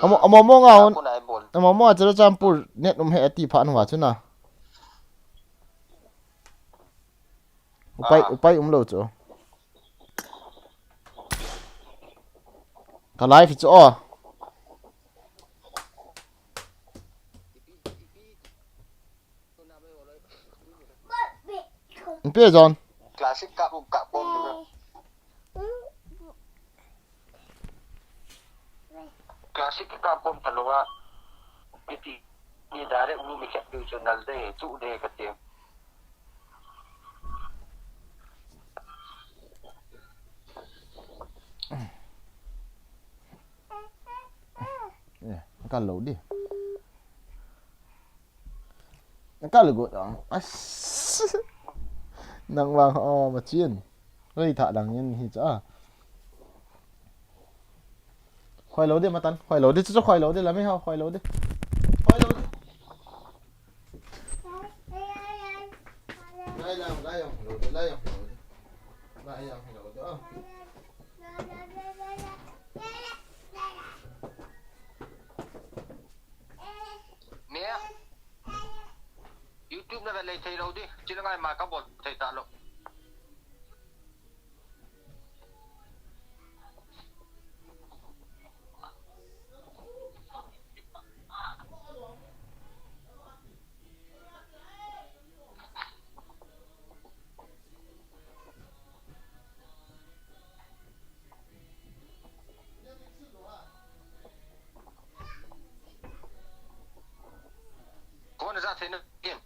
Amo nga amo chara champur net he ati phan wa chuna upai lo cho ka live cho pe John classic ka pom classic ka pom talwa iti ni dare unu mi kap national de chu de ka te ka lo đi ka lo go as nang wang mà chiên ơi thả đằng nhân thì chả khoai lấu đi mà tan khoai lấu đi cho khoai lấu đi làm mấy hao khoai lấu đi đây là đây không đây không đó nè YouTube nó về lấy thầy đâu đi chứ nó ngay mà các bọn thầy tạ lộ có nó ra thế nó game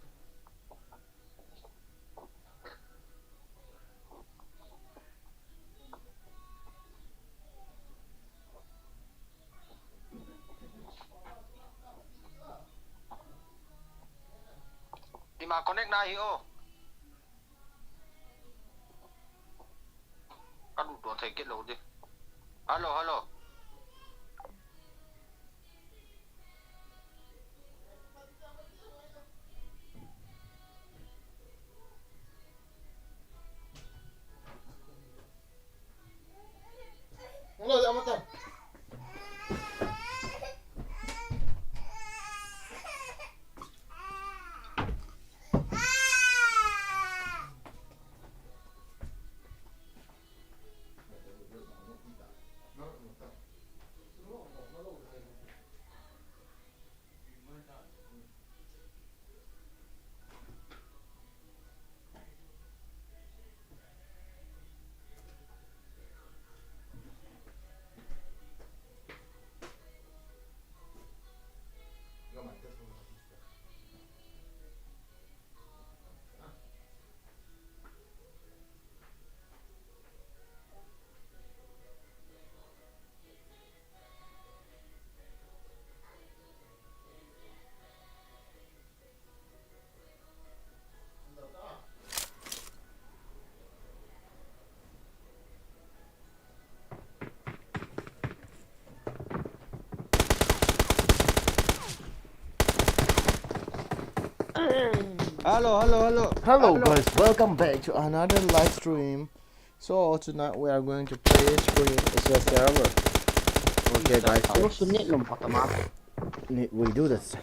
đi mà connect này hiểu các đủ đồ thầy kết nối đi alo Hello, dạ mất Hello guys, welcome back to another live stream. So tonight we are going to play Scrim as a server. Okay guys, we do this.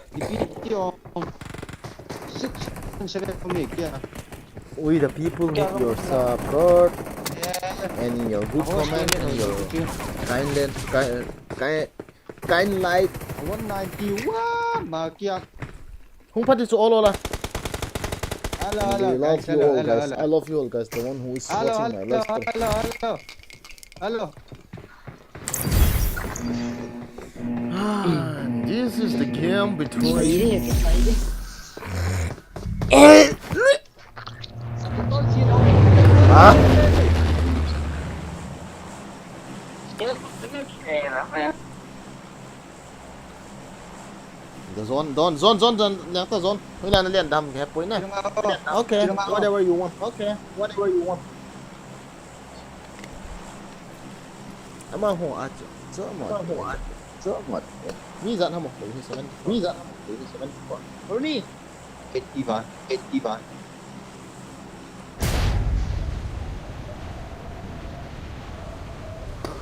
We the people need your support and your good comment and your kind like 191 Không phát đi số all là. I love you all guys. I love you all guys. The one who is watching my live stream. Hello. This is the game between. Hả? The zone, nhắc ta zone. Bây giờ nó liền đầm hẹp cuối này. Okay, whatever you want. Okay, whatever you want. Ama hoa chợ mật. Mi dặn không? Mi dặn. Ronnie. Hết Ivan.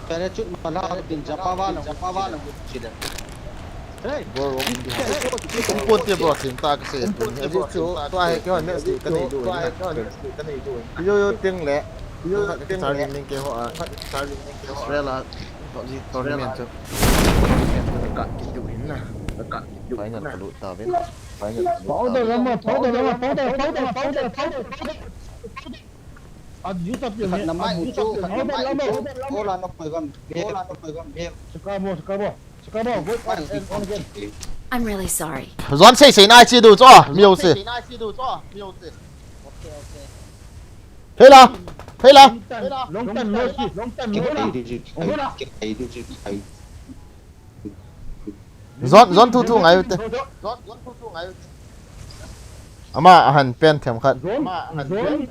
Cái chút mà nó tiền Japan là một chuyện. Hey, bro import te bro sim ta ka se tu chu to ai ke hon mes ka nei du na yo ting le yo ka tar ling ke ho a Australia tournament chu ka ki du hin na final ka lu ta ben final ka lu Phẫu ta thuật lắm mà, phẫu thuật lắm mà, à, giữ tập tiền khát nhé, nằm à, mãi giữ một tập chỗ, tiền, khát phẫu nằm thuật mãi lắm một mà. chỗ. Ô là nó phải gom, em. Scabo, wait, on again. I'm really sorry. Zon sei sei nai chi du cho miu se thế là Long time no see, Cái đi chứ, cái zon thu ngai te ama han pen them khat Zone,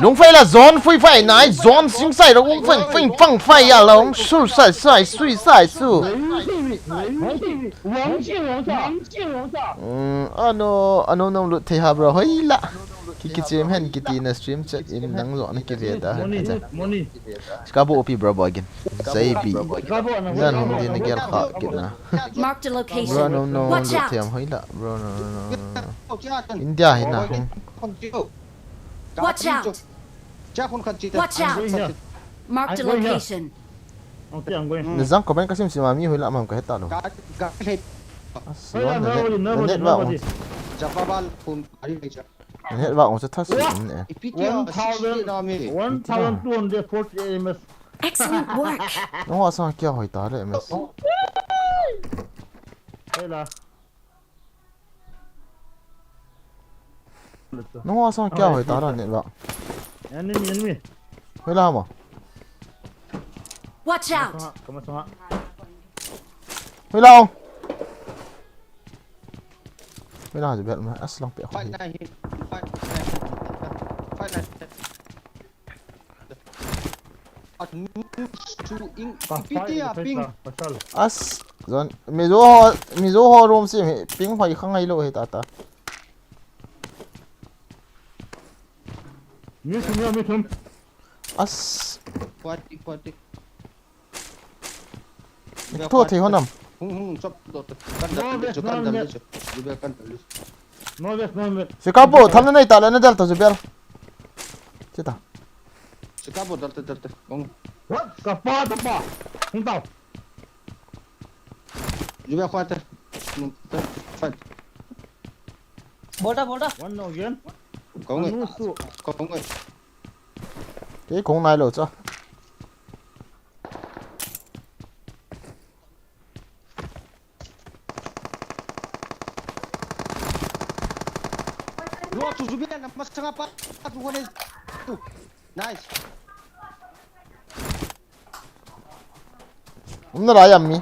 lung phai là zon phui phai nai zon sing sai lo phai phang phai ya lo su sai sui sai su ano nong lu thei ha bro hoi la ki chem hen ki ti na stream chat in nang zo na ki ve da money. Scabo op bro boy again sai bi Scabo, nan hom din gel kha ki na Marked a bro location. no Watch lu out. them hoi la bro no Không chứ ăn. India hin na Không chịu. Watch out. Chắc không cần chi Watch out. Marked a location. Okay, I'm going. ni zang comment kasim simami hoi la mam ka heta lo Cả cái Siwan na net ba on Jabal phun ari vậy chứ. net ba on sa thas ne Ipitia sisi na mi. 1,240 ms. Excellent work. no wa sa kya hoi ta le ms Hey là. no wa sa kya hoi ta la net ba Enemy. hoi la ma Watch out. Come on. hoi la on hoi la Jubel ma aslang pe Phải hoi này. Phải này. Su in Ipitia ping. as zon mizo ho room si ping hoi khangai lo he ta ta Meet him. as Quạt. thua thì ho nam Hung sắp đột căn đầm lên chứ. Jubel căn đầm lên. No west. Secabo tham na ta la na dal ta Jubel chita Secabo đột. Không. What? Tapa. Không tao. Jubel quạt. Phải. One again. Có người. Anu su. Có người. cái cũng nai lo cho Lo tu Jubel na mas apa? Tu one. Nice. na ra yam mi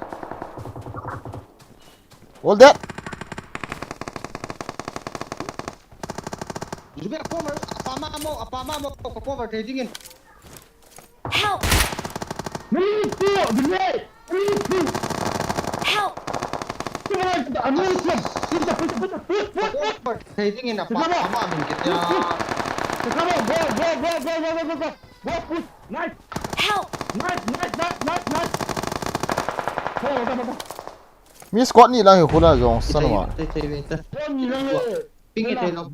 all that Jubel cover. Apa mo cover trading in. Help. Please. Help. Cover trading in apa min kita. Go, push. Nice. Help. mi squad ni la ho la zong san wa Ping it lo.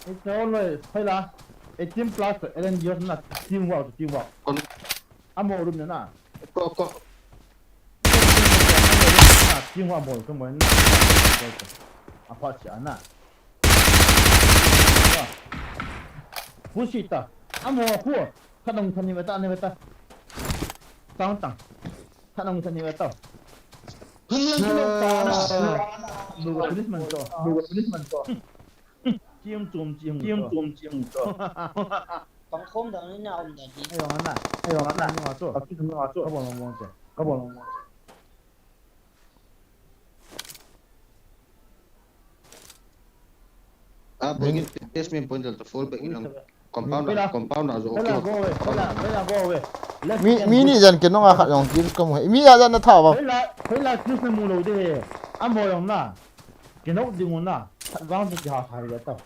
It's always, hay là 18 plus, and you're not teamwork. Còn I'm more room na. có. Teamwork more, come on. Apache, na. Push it. I'm more poor. Tanong tanimeta. Tang. Tanong tanimeta. Bukan policeman to. Chiêm chùm to. Còn không được nên nào để gì. Ayo ngana. Ni wato. Kabon mo. Begin test me point the full begin ng compound na zo Bella okay. go away. mi ni jan ke no nga kha yong kills ko mo mi ya jan na tha ba Bella Christmas mo lo de. Amo yong na. Kinok dingon na. Wang di ha ha le to.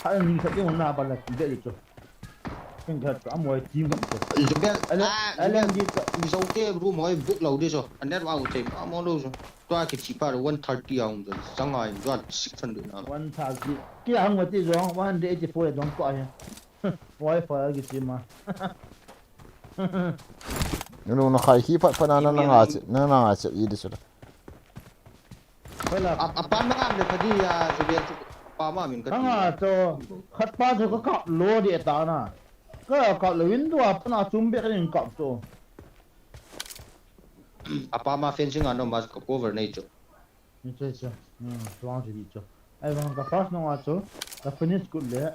Kan sa yung na pala hindi dito. Kan ka amoy team dito. Jubel Alam dito. Misau ke room hoi book lo de so. Anet wa te mo lo so. Tua ke chi pa 130 ang de. Sangai got 600 na. 130. Kaya ang mati zong 184 dong ko ay. Wi-Fi gitu mah. Nung nakaiki pa nanangasit idi sila. Wala. Apa na nga tadi ya Jubel pa ma min ka. Tanga to khat pa to ka lo di ta na. Ka lo window apa na chumbe ka ning kap to. Apa ma fencing ano mas cover na ito. Ito. Tuang di ito. Ay bang ka pas no ato. Ka finish good le.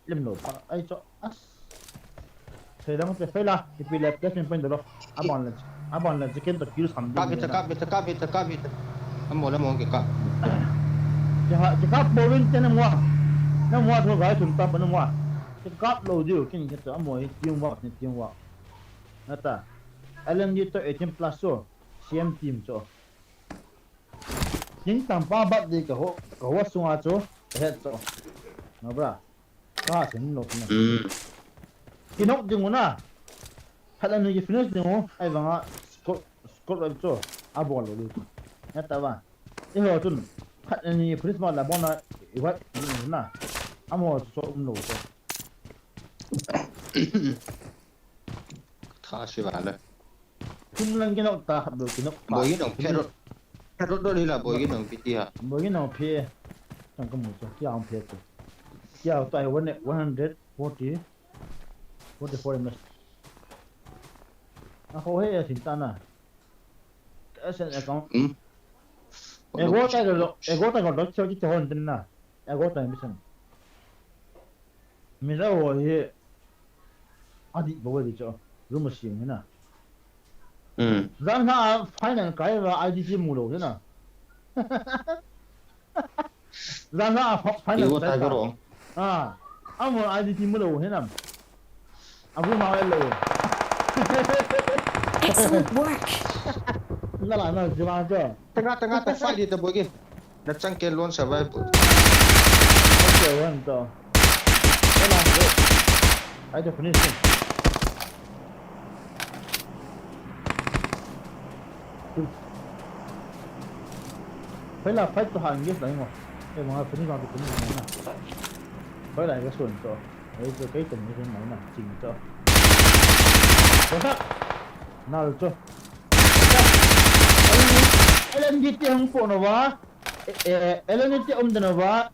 Lim lo pa ay to as. Saya dah macam saya lah. Dipilih placement point dulu. Abang lah. Sekian tu kira sambil. Kap. Amo ke kap. Cakap bowling tu nama. Nama tu gaya sumpah nama. Cakap lo je. Kini kata amo teamwork. Nata. Alam dia tu 18 plus so. CM team so. Yang tanpa bat dia kau sungai so. Head so. Nabra. Kah sini lo kena. Kinok din mo na. Hala na i-finish din mo. Ay mga score up to. Abo lo dito. Nata ba? Iho tun. Hala na i-finish mo la bona iwat din na. Amo so umlo to. Tha shi ba le. Kun lang kinok ta do kinok. Boy no pero do ni la boy no piti ha. Boy no phe. Tang ka mo so. Kya ang phe to. Kya to ay 140 44 minutes. Ako hey sinta na. Kasi account. Ego ta ko cho ki chon din na. Ego ta mission. Mira wo ye. Adi bo di cho. Room shi ni na. Ran na final kai ba IDG mu lo na. Ran na final. Ego ta garo. Amo IDG mu lo na. Aku mau lo. Excellent work. Na cuma aja. Tengah ta fight itu boy. Na chang ke lon survive. Okay, one to. Wala. Ay to finish. Wala fight to hang yes lang mo. Mga finish na. Wala cái xuân to. Đấy cho cái tình như thế này nè, chỉnh cho. Có sắc. Nào được chưa? Ellen đi tiếng phụ nó vá. Ellen đi tiếng nó vá.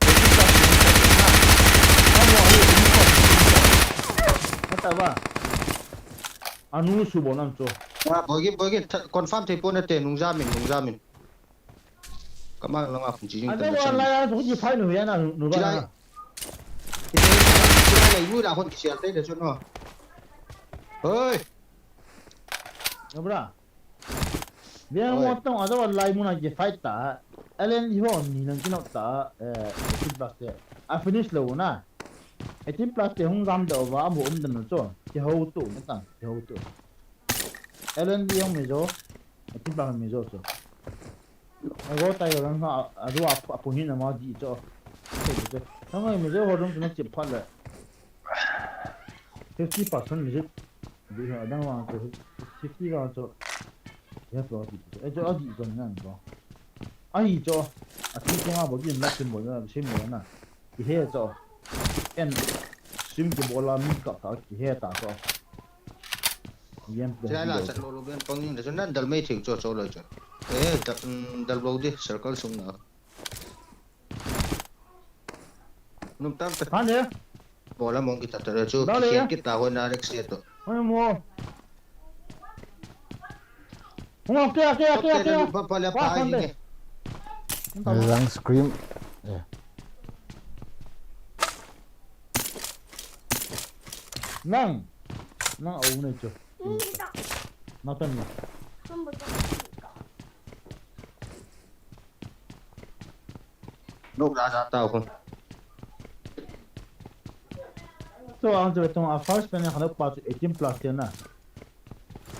Kata ba? Anu subo nam cho. Boy confirm te pon te nung jamin. Kamang lang ako ji. Ada wala ya tu ji phai nu ya na nu ba. Này vui là con kia tay để cho nó. Ơi. Nó bra. Biar motong ada wala mu na ji fight ta. Ellen hi ho ni nang kinok ta feedback ya. A finish lo na. 18 plus te hung gam do wa mo dan cho. Ki ho tu na ta, ki ho tu. Ellen di hong me jo. 18 plus me jo so. Ago tai ran ha adu apu hin na ma ji cho. Tama me jo ho dong na chip phat la. 50% is it? I don't want to 50 also. Yes, what is it? I just don't know. I just I think I'm about to make some more. Same way, na. Here so. And sim ke bola mi ka here ta so. Yem. Chai la sa lo ben pang ning da nan dal mai thing cho lo cho. Dal lo di circle sung na. Num tam ta. Han ya. Bola mong kita tara cho kian kita ho na rex ito. Ano mo? Okay. Pa pala pa ini. Lang scream. Yeah. Nang au na cho. Matan na. No ra tao không. So ang to first pen hanap pa 18 plus yan na.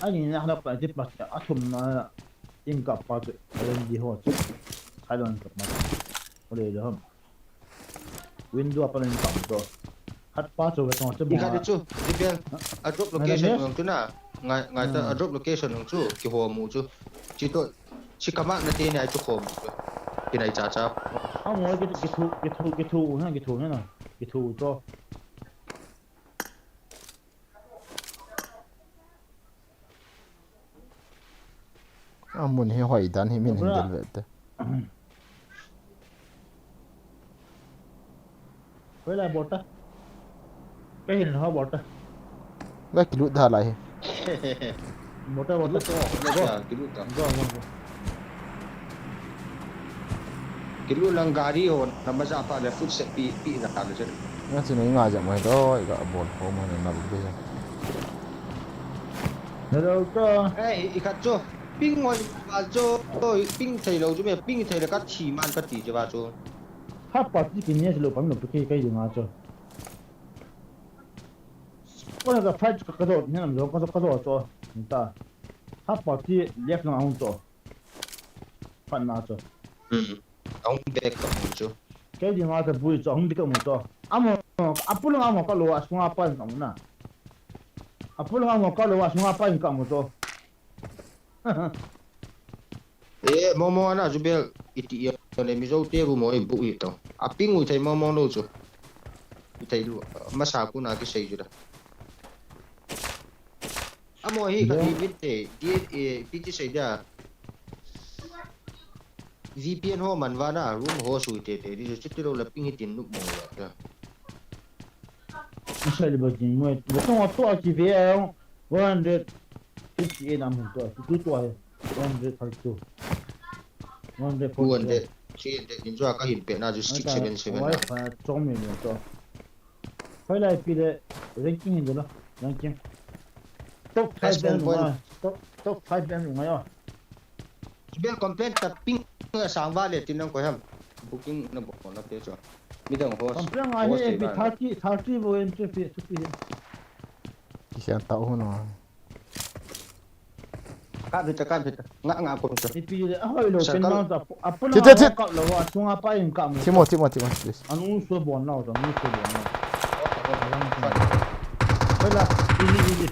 Ay ni hanap pa 18 plus atum na ingka pa di ho. Salon ka ma. Ore lo. window apa yang tak tu. Hat pas tu betul macam Ika itu Jubel drop location ng tu na ngai ta drop location ng tu ki ho mu tu chito chikama na tin ai tu ho mu tu kinai cha cha Ah mau gitu na gitu tu. Amun hi hoi dan hi min hindel vete. Kau lah bota. Kau ini ha bota. Ve kilut dah lai hi. Bota. Go. kilu lang gari ho na maja pa le food set pi na ta le Nga sini nga jam mai do ga bol ho mo na bu be. Hello tu. eh ikat jo ping ngoi ba jo ping thai lo ju me ping thai le ka thi man ka ti je ba jo Ha pas ni kini selalu pun nak pergi kau jangan aja. Kau nak fight kau tu ni nak kau tu entah. Ha pas ni left nak awak tu. Pan nak tu. ông bek ka mu jo Kau jangan aja bui tu, hang dekat mu tu. Amo, apa lu amo kau luas semua apa yang kamu nak? Apa lu amo kau luas semua apa yang kamu tu? eh momo ana Jubel iti ya le mi zo te bu mo e bu i to a ping u thai momo lo jo thai lu masa ku na ki sei ju da amo hi ka ni bit te di pt sei da VPN ho man wa na room ho su te di jo chit lo la ping hi tin nu mo da Bisa dibagi, bukan waktu aktifnya 158 namun tu tu aja 132 ku an de chi de in jo ka hin pe na ju 677 Why trong mình tu. Phải lại pile ranking hình đó, ranking. Top 5 band mà, top 5 band mà yo. Jubel complaint ta ping sang wa le tin nang ko ham booking na bo na te jo mi dang ho Komplain aja bi 30 bo entry fee tu. Kisian tahu no. ka bita nga ko to Itu je, ah lo kenal tak? Apa Cik. nak kau lawa, sungai apa yang kamu? Timo please. Anu so bona tu, anu so bona. Baiklah, ini.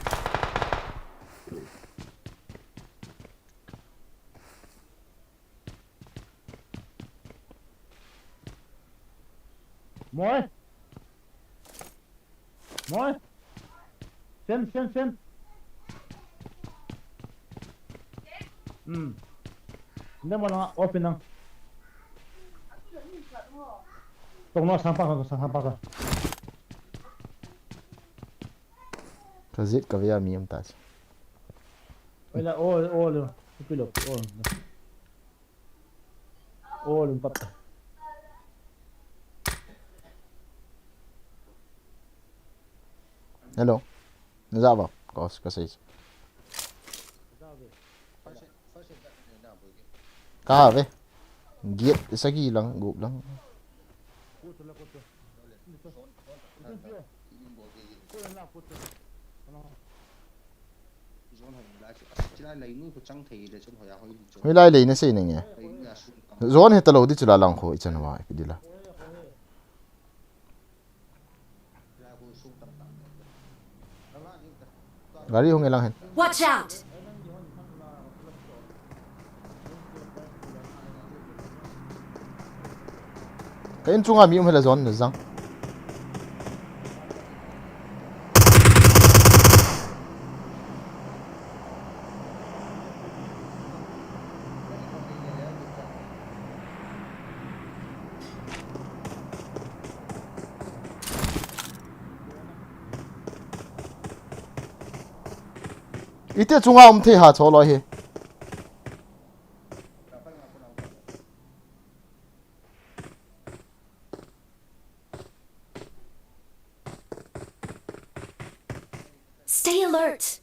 Moi. Sen. Ini mana open nang. Tunggu sampah kan. Kazit ka via miem tas. Baiklah, oh, pilot, empat. Hello. Nazava. Ka sei. Ka ve. Gate isagi lang gup lang. Hoi lai le na sei nge. Zon he talo di chula lang kho ichana wa pidila. Gari hong elang hen. Watch out! Kain chunga mi hela zon na zang. Ite chunga the ha cholo hi. Stay alert!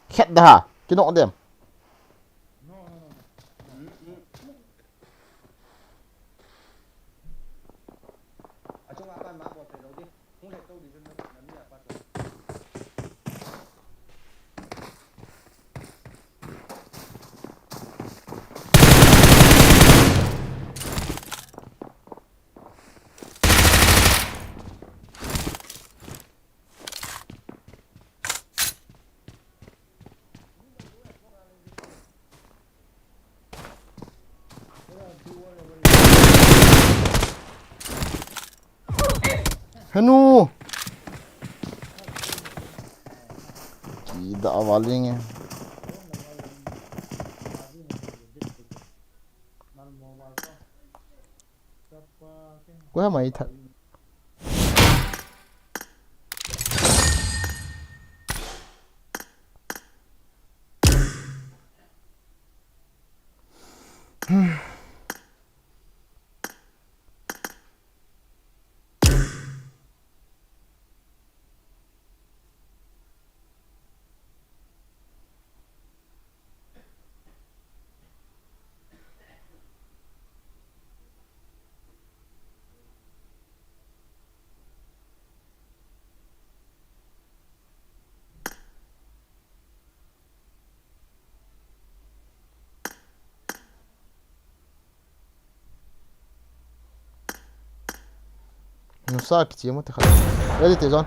Khét da ha. Cái nọ dem. Hanu. Tidak awalnya. Gua mai thật. Sakit ya mati khalas. Ready tezon.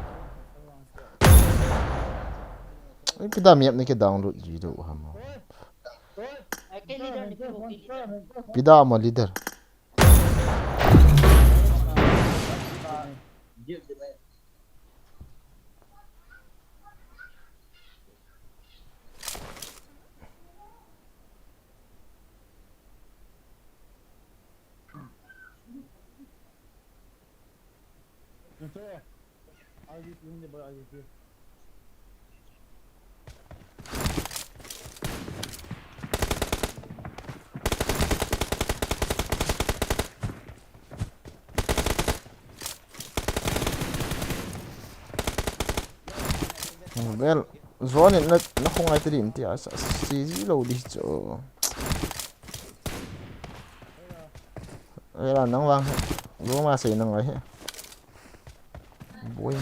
Ini kita miap ni ke download video hama. के leader निकलो के leader Pida ama leader. Well, zone na kung ay trim ti asa si lo di cho. Era nang wang. Lu ma sai nang ai. Boy.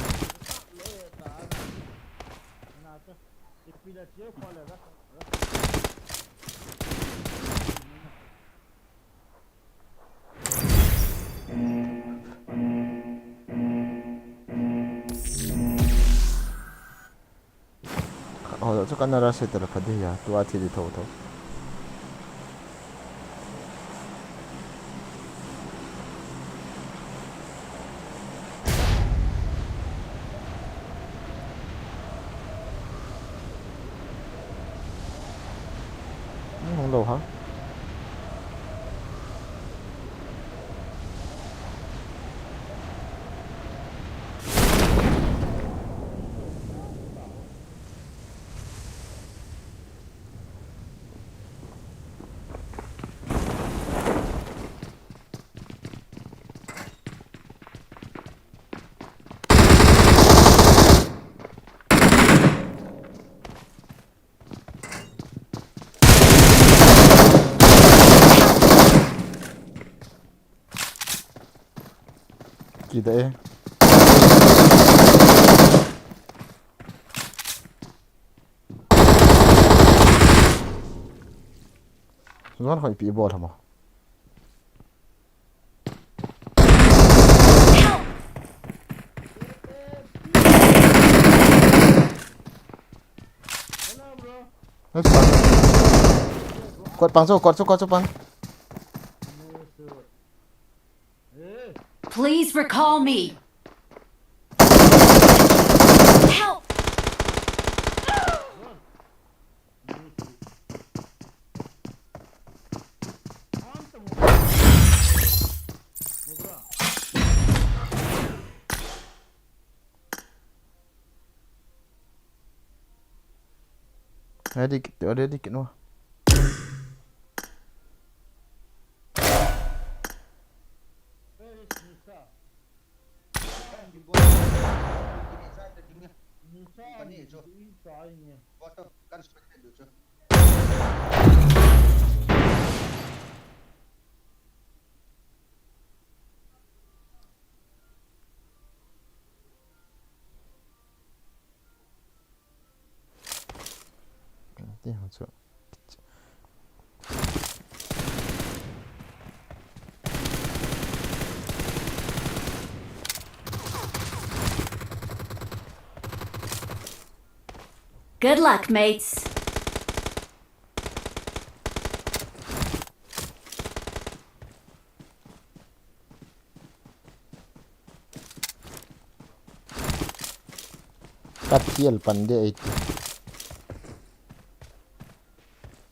Oh, so kan nara se tera khade ya tu ati di tho tho. Không đâu hả? Kita Ngon khỏi bị bột hả mà? Quạt bắn rồi, quạt bắn. Please recall me. Help! Ada dikit noh. Good luck, mates. กัดเที่ยลปันเดไอ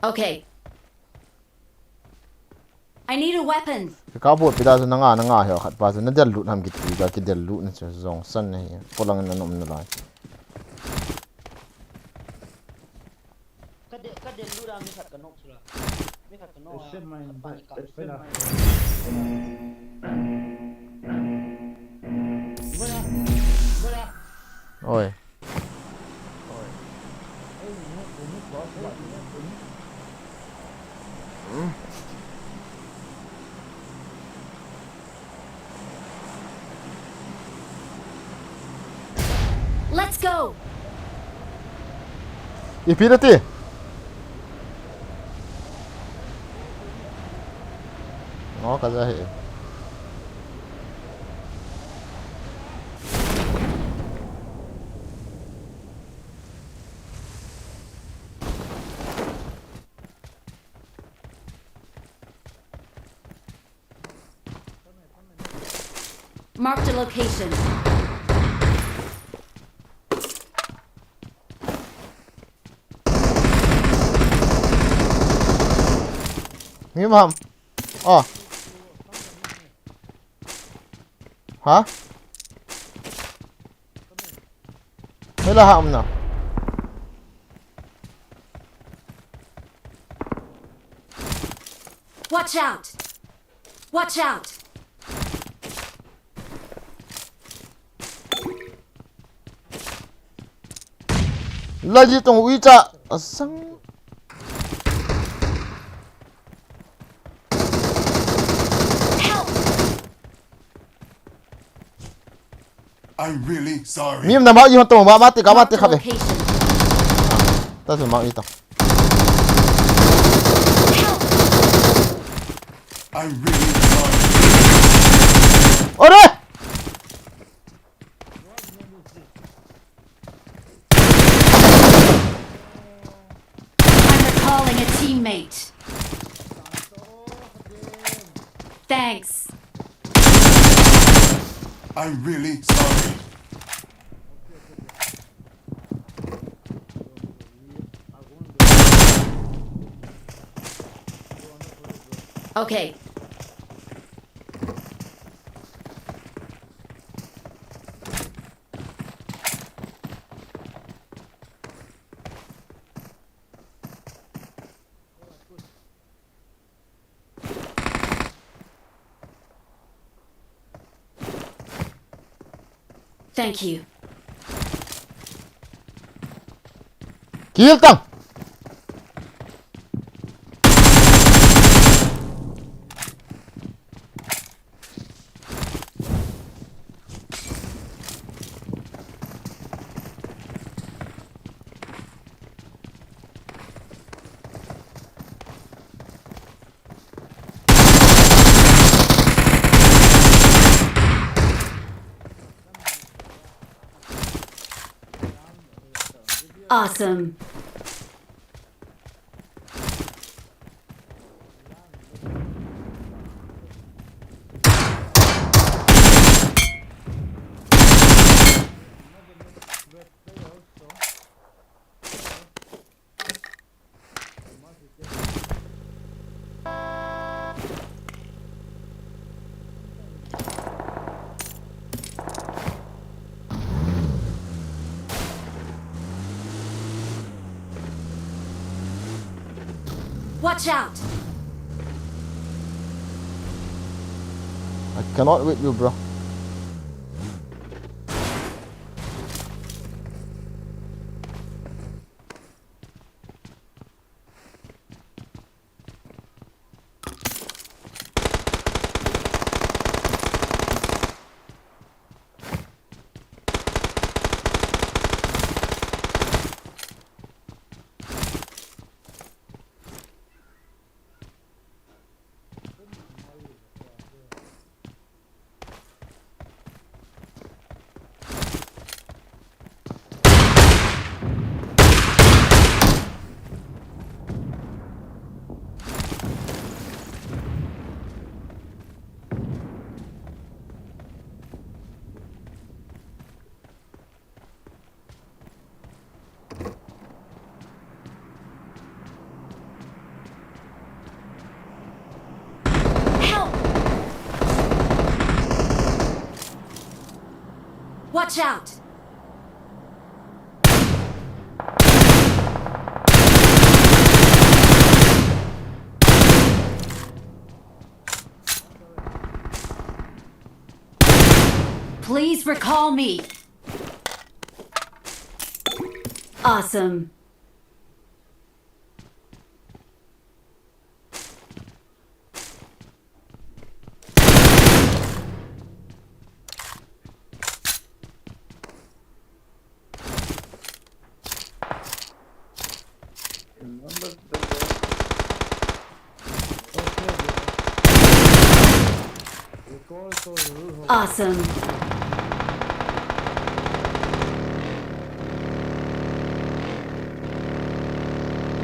Okay. I need a weapon. ข้าวบดไปได้จนนางาเหรอขัดป้าจนนั่นเดลุทำกิจการกิเดลุนั่นจะส่งสั้นนี่พลังนั้นนมนั่นไร ก็เดินดูราไม่ขัดกันนกสุดไม่ขัดกันนก Esse main, espera. Buina. โอ้ย Let's go. อีพีนาทีอ๋อก็จะเห็น Marked a location. มีมั้ยอ๋อฮะไม่ละห้ามนะ Watch out. Watch out. แล้วยี่ตรงวิจาสัง Help. I'm really sorry. มีมันมาอยู่ตรงมาติกามา Marked ติ a ครับเอ location. ตั้งแต่มาอีต่อ Help. I'm really sorry. โอ้ย I'm recalling a teammate. Thanks. I'm really sorry. Okay. Thank you. กี่ตัง Awesome. Watch out. I cannot with you bro Watch out! Please recall me. Awesome. Awesome.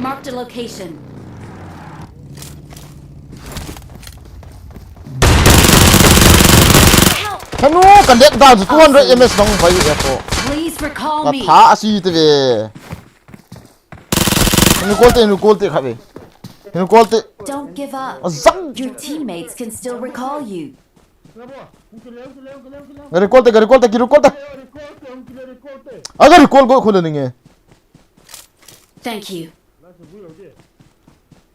Marked a location. Help! Thanu kan let down to 200 ms nong bai e ko Please recall ka me. tha asi te ve nu kolte khabe nu kolte Don't give up. azam Your teammates can still recall you. gari kolte kiru kolte agar kol go khule ninge Thank you.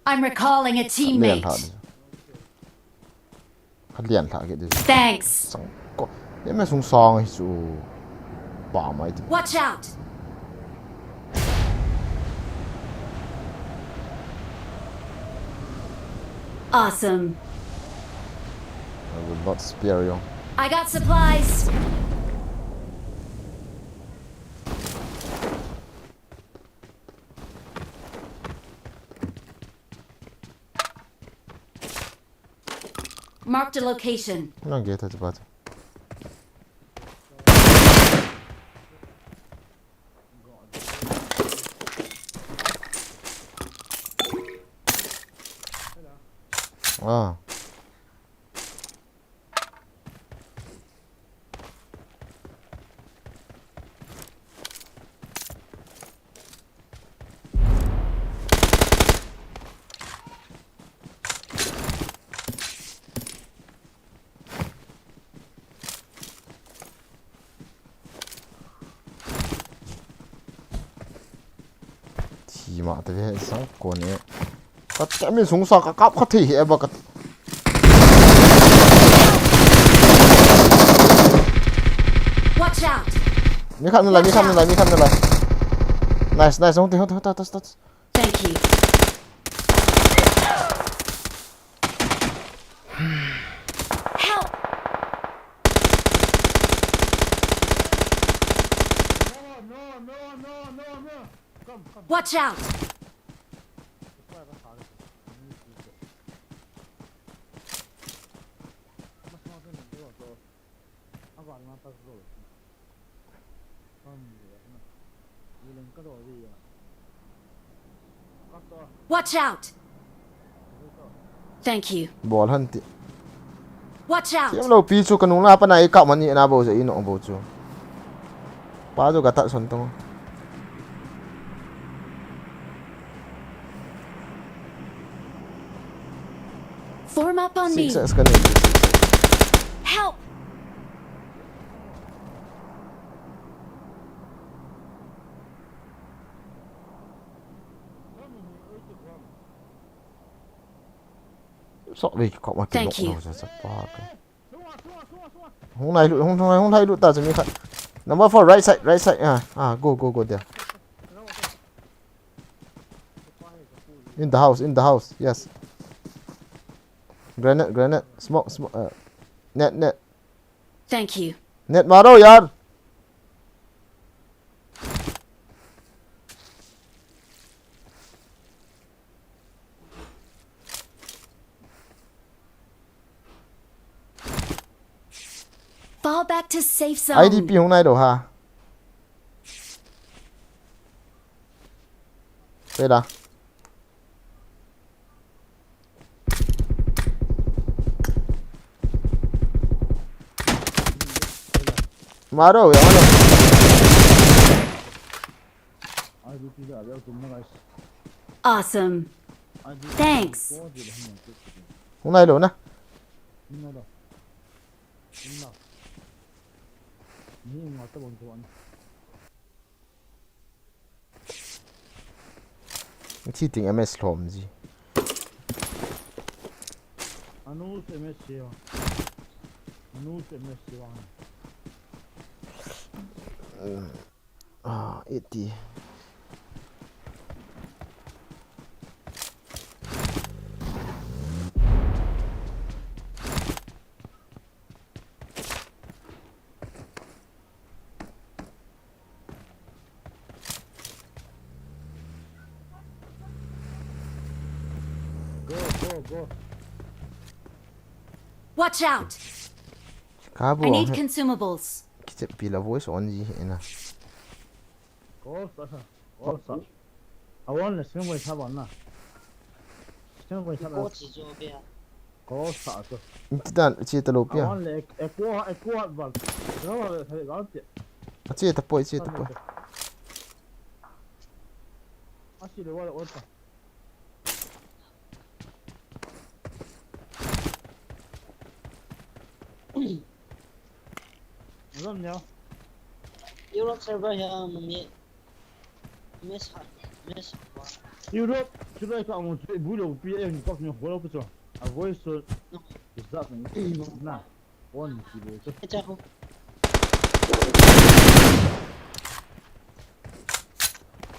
I'm recalling a lian teammate. tha lian tha ke de Thanks. sang ko me sung song hi chu pa mai te Watch out. Awesome. I will not spare you I got supplies. Marked a location. na ge ta bat ah thì mà thế hệ sáng còn này các cái mình súng sao các cáp có thể hệ vào các Watch out. mi khăn lại nice không thì hốt Thank you. Help. Watch out. Watch out. Thank you. ball hân thì Watch out. em lâu pi chu kanung na pa na ikaw man ni na bo sa ino bo chu pa jo gata son tong Form up on me. 6 ka ni Help. so vi ko ma ki Thank you. no sa pa ka hong nai lu ta sa mi khat number 4 right side go there in the house yes granite smoke net Thank you. net maro yaar Fall back to safe zone. IDP hôm nay đồ ha đây là má đâu vậy má Awesome. Thanks. hôm nay đồ nè นี่มาตะบนตัวนี้ ที่ติง MS ลมจี อันนู้น MS เชียวอันนู้น MS เชียว80 go Watch out! Secabo I need consumables. kita pila voice on ji ina go sa awan le sing wei sa ban na sing wei sa 锅子左边， go sa to intidan chi ta lopia awan le ekwa ba ro le thai ga ti chi ta poi asi le wa ta Run now. Europe server ya miss. Europe, should I come on to Bulo be in talking of what a voice is that nah. One kilo. Kita ko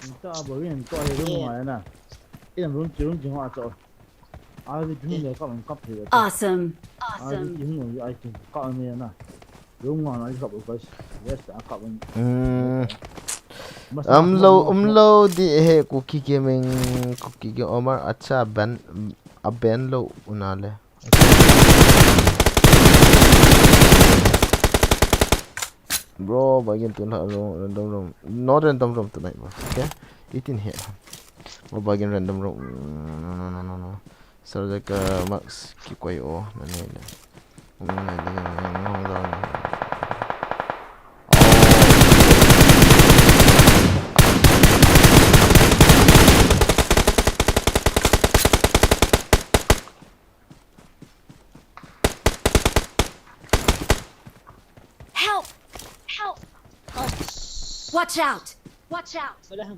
Kita barin to ai rung mai na. Em rung jing hoa cho. Ai đi jing le ka man kap the. Awesome. Ai đi jing yo ai tin ka me na. Rung hoa na ka ba yes a ka ban. Umlo di he cookie gaming cookie game Omar acha ben lo unale bro bagian tu lah random room not random room tonight bro okay 18 hit bro bagian random room no sarja ka max ki koi o nani le Help! Watch out! Wala.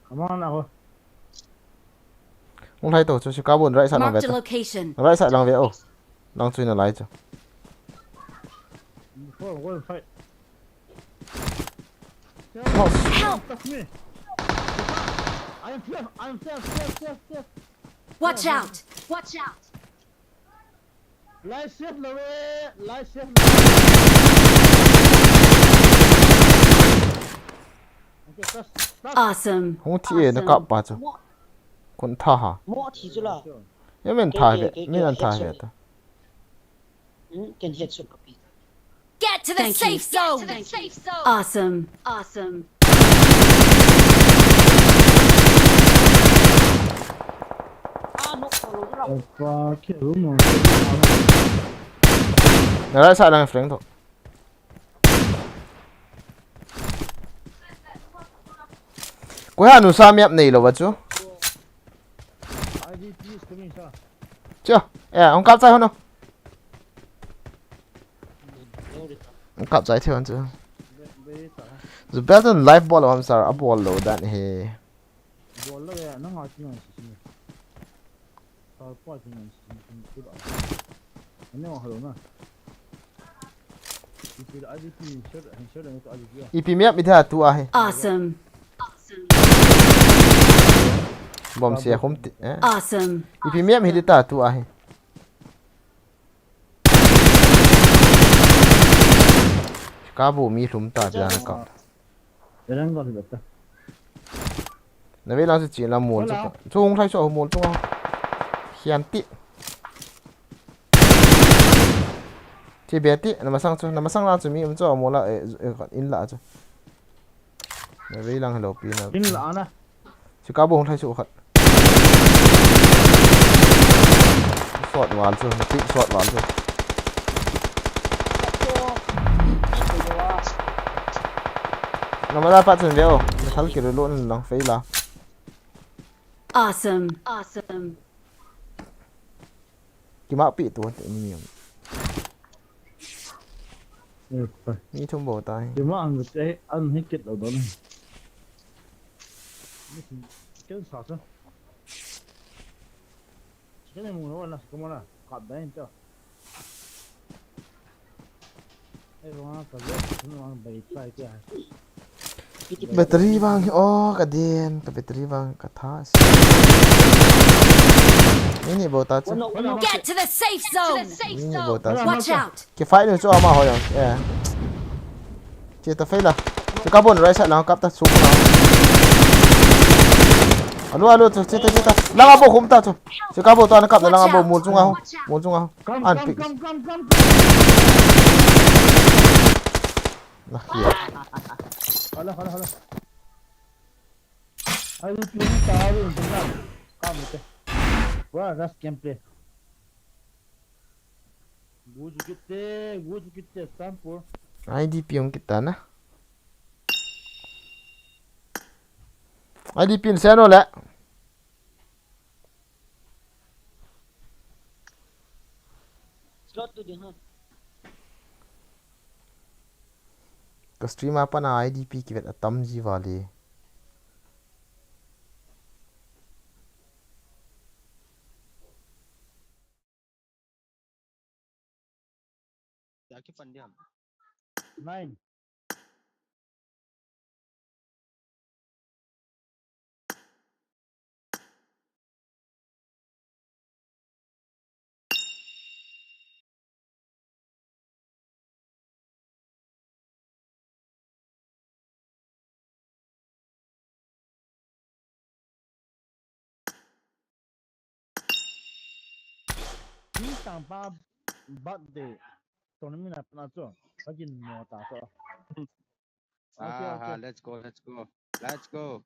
Come on ako. không thấy tổ cho Secabo right side lang Marked a veta location. right side lang ve oh lang chui na lai cho Before we go fight. Help! Touch me. I am safe. Watch out! Light safe lo light safe. Okay, stop. Awesome. không thi nó cặp ba cho con tha ha Mo thì chứ là. ya men tha ve men an tha ve ta Can hit some copy. Get to the safe zone! Awesome. No, follow Fuck you, man. na right side lang friend to ko ha nu sa miap nei lo wa chu IDP is coming, sir. chưa ông cặp trái không đâu ông cặp trái theo anh chứ the better life ball I'm sorry a ball low that he Bola ya, nó ngồi trên này xí. Tao qua trên này xí đó. Anh nói hồi đó. If the IDP should nó IDP. ip miap mi tha tu a he Awesome. bom xe không Awesome. ip miap hi ta tu a he Secabo mi rum ta ja na ka Đang gọi được ta. na ve lang chi la mol chu hong thai so mol tu hian ti ti be ti na masang la chu mi cho mol la in la chu na ve lang hello pi na Tin lạ nè. Secabo hong thai chu khat shot wal chu ti shot wal chu nó mới ra phát triển đéo nó thắng kiểu luôn nó phê là Awesome. cái mạo bị tuột tự nhiên มีทุ่มโบตาย thì mà ăn hết kết ở đó này cái sao thế cái này muốn nói là cái mà là cặp đấy chứ cái mà cái đấy cái mà bị sai cái แบตเตอรี่บางอ๋อกระเด็นกับแบตเตอรี่บางกระทะนี่โบตาจ้ะ Get to the safe zone. นี่โบตาจ้ะ Watch out. เก็บไฟหนึ่งชั่วมาหอยเจตไฟละจะกลับบนไรสัตว์แล้วกับตาสูงแล้วอาลูเจตลังอาโบคุ้มตาจ้ะจะกลับตอนนั้นกับลังอาโบมูจุงเอาอันปิก come นะเขีย Hala. Ayo pilih tahu benar. Kamu teh. Wah, ras gameplay. Gua kita sampur. IDP yung kita na IDP yung seno le slot tu dia ha ka stream apa na IDP kivet atam ji wale Ya ke pandiam. 9. Ini tanpa birthday. Tournament apa nak tu? Bagi mau tak tu. Okay. Let's go.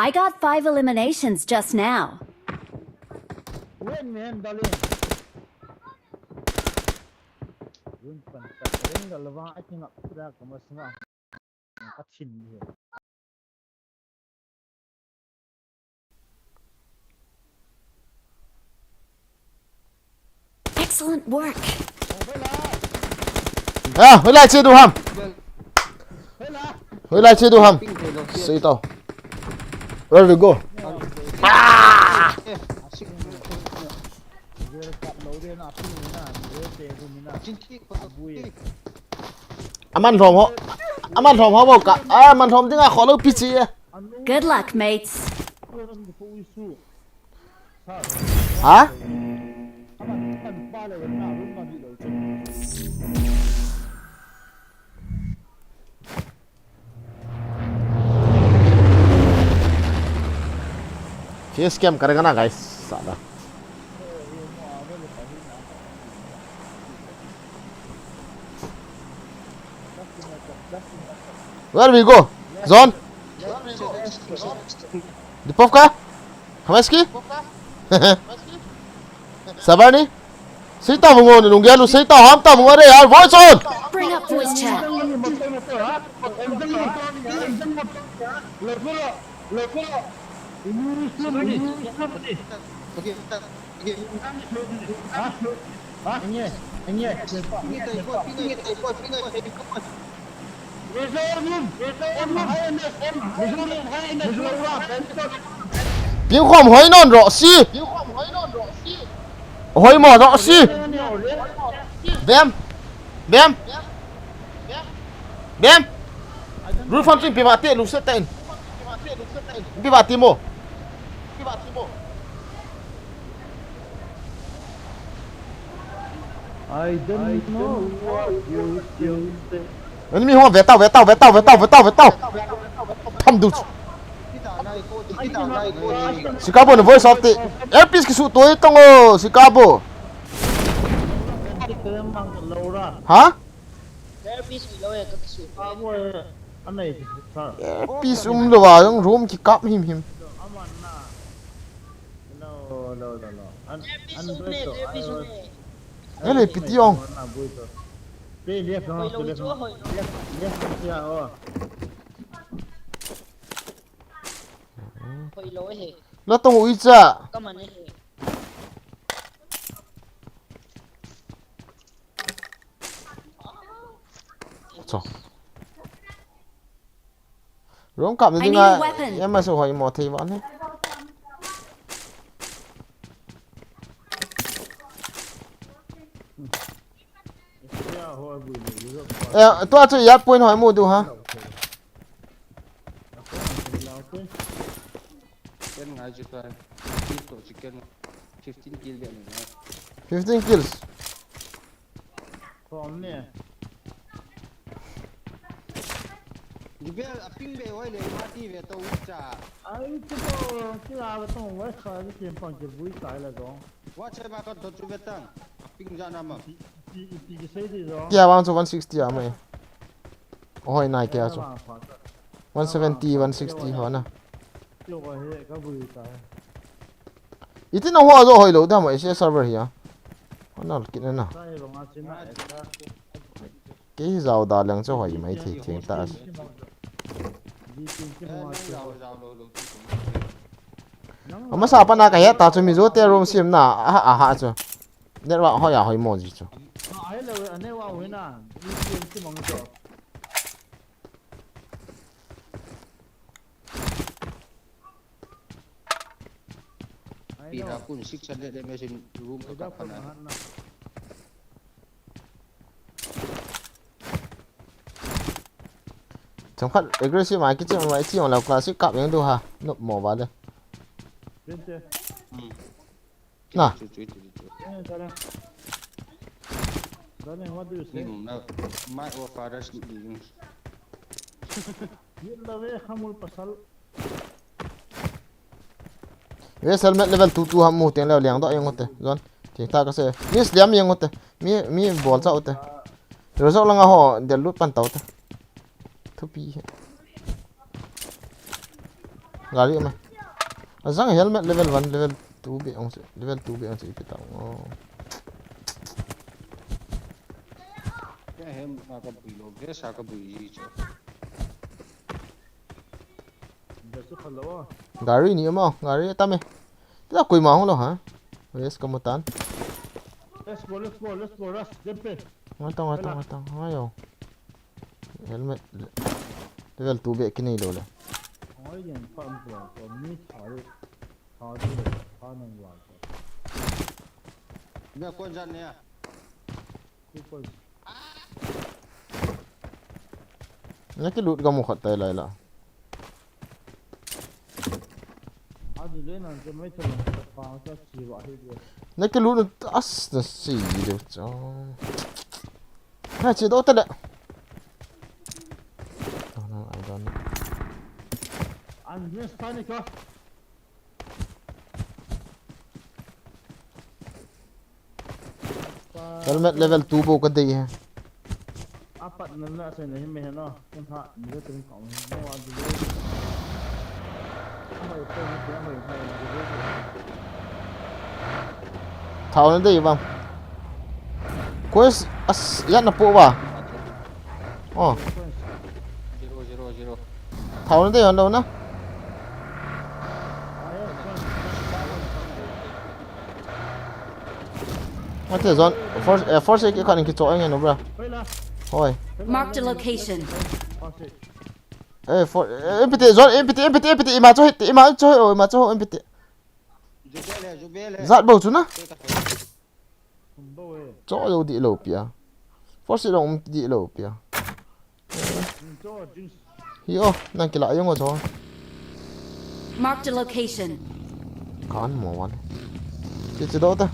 I got 5 eliminations just now. Win man, darling. Win pan ring galwa I think up kamasna. Kachin here. Excellent work. À, với lại chia đủ hầm. Với lại chia đủ hầm. Xây tàu. Ready to go. À. Aman thom ho. Aman thom ho bọc cả. À, man thom tiếng à khó lâu pitchy. Good luck, mates. Hả? Phía scam kरेगा ना guys साला. Where we go? Zone? Dipovka? Hamaski? Sabar ni? Sấy tao vùng ngồi đừng nghe luôn sấy tao hám tao vùng ở đây à voice on. Bring up voice chat. Tiếng khoằm hỏi non rõ xí. Hỏi mỏ rõ xí. Bem. Bem. Bem. Rul phong trình pivate lu set tên. Pivate mo. I don't know what you still say. Enemy hoa về tao. Thầm đủ. Secabo no voice off the airpiece ki su toi tongo Secabo. Hả? Airpiece lo vào trong room ki cắp him. Cái này piti ông. Nó tông uy cha. Chọ. Rống cặp thì ngay em mà số hỏi mò thì vẫn hết. Tôi chơi giáp point hỏi mua được hả? Ken ngai ju ta to chicken 15 kill be ni 15 kills. From nè. Jubel aping be hoi le mati ve to ucha. Ai cái nào cái tông với khai cái tiền bằng cái vui cái là đó. Wa che ba ka to chu betang aping ja na ma. Thì cái xây gì đó. Yeah, 160 à mày. Ôi này kìa chú. 170, 160 hả nè. Chưa có hệ cái vui cái. Ít nó hoa rồi hồi lâu đó mà sẽ server here. Nó là cái nào. Cái giàu đà lượng cho hỏi mấy thì thiệt ta. Mà sao bạn cái hết ta cho mình rồi room sim na ha chứ. Nên là hỏi hỏi mò gì chứ. Ai là anh ấy vào na. Đi sim sim mong cho. Pira kun 600 machine room ka pa na. Chẳng hạn aggressive mà cái chuyện mà chỉ là classic cặp những đồ ha. Nó mò vào đây. Nè. What do you say? My father's living. Yun daw hamul pasal. Yes, helmet level 22 ham mu tiếng leo liang đó anh ngote. Rồi. Thì ta có sẽ miss liam yang ngote. Mi ball sao te. Rồi sao là họ để lút pan tàu te. Thu pi. gari mà azang helmet level 1 level 2 bị ông level 2 bị ông chỉ bị tao cái hem mà cái bùi lô cái sao cái bùi gì chứ gari ni mà gari tame ta koi ma hong lo ha yes kamutan Let's go, rush, jump in. Matang, ayo. Helmet level 2 be kini lo le. Ôi dân phạm rồi, còn mi thở đi nông vào rồi. nè con dân nè Super. Nó cái lụt gom một khát tay lại là. Adı lên anh cho mấy thằng phao cho chỉ vào hết rồi. Nó cái lụt nó as nó xì được cho. Hai chỉ đốt tay đấy. No, I don't know. Anh nhớ sai này cơ. Helmet level 2 bộ cái gì ha? Apa nana saya ni meh no, kan ha ni tu kau ni mau adı lên. Apa itu ni dia mau ini adı lên. Thảo nó đi bang. Quest as ya na po ba? Oh, zero Thảo nó đi ở đâu na? Mà thế rồi, force cái con cái chỗ anh nó bra. Thôi. Marked a location. Ê, empty rồi, empty mà cho hết, mà cho empty. Jubel Zat bầu chú na? Cho đâu đi lầu pia. Force đâu đi lầu pia. Hiyo, nang kila yung ngo cho. Marked a location. Kan mo wan. Cái đâu ta?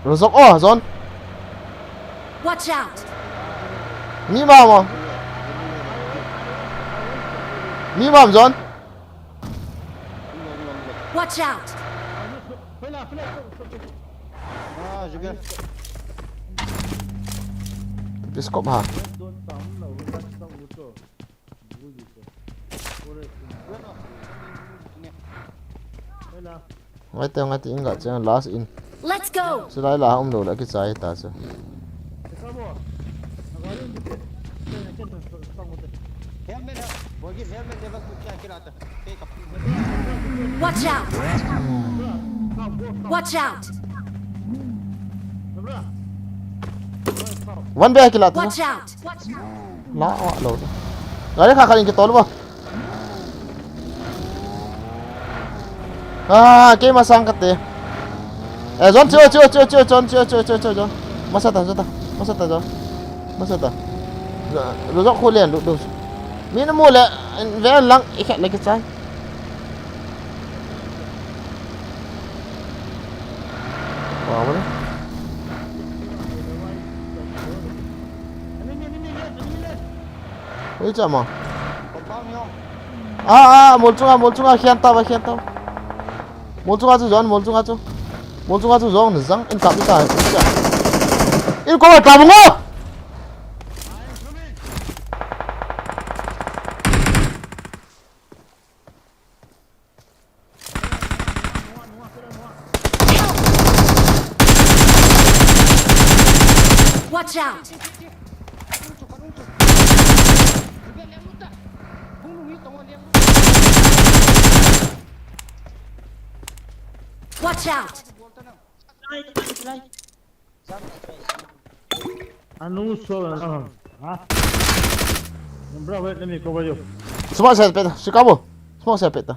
Rozok zon. Watch out. Mi mà. Mi mà zon. Watch out. Jubel Biskop ha. Mấy tao ngay tiếng gọi cho last in. Let's go. Sẽ lại là ông đồ lại cái trái ta sao? Watch out. Watch out. One back kila ta. Watch out. La wa lo. Gari kha khalin ke tol ba. Cái mà sang kate. John chưa. Masa ta John. Rồi dọc khô liền đủ. Mi nó mua lại vẽ lăng ý khẹt lấy cái trái. Wow đấy. Ôi chà mà. Một chung khen tao. Một chung John, một chung John nó răng anh cặp đi tài. In có phải cặp không? Watch out. Watch out. Anu so ha. Bro, wait, let me cover you. Semua saya peta. Secabo. Semua saya peta.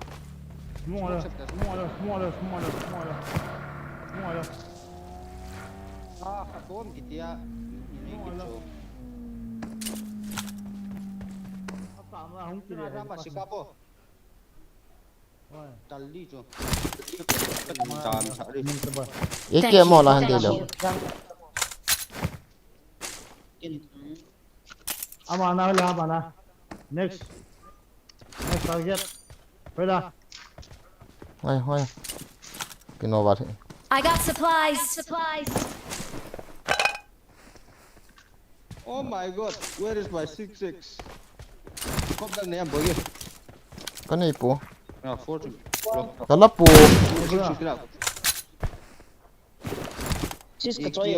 Semua ada. Katom kita ini gitu. Apa lah hong kiri. Apa Secabo? Oi. Tali tu. Jam sari. एक के मौला हंदे लो. Amana. Next target. Pera. Hoy. Cái nó vào thế. I got supplies. Oh my god, where is my 6-6? Không đang ném bơi. Cái này bố. À, 4. Cái lắp bố. Sis ka choy.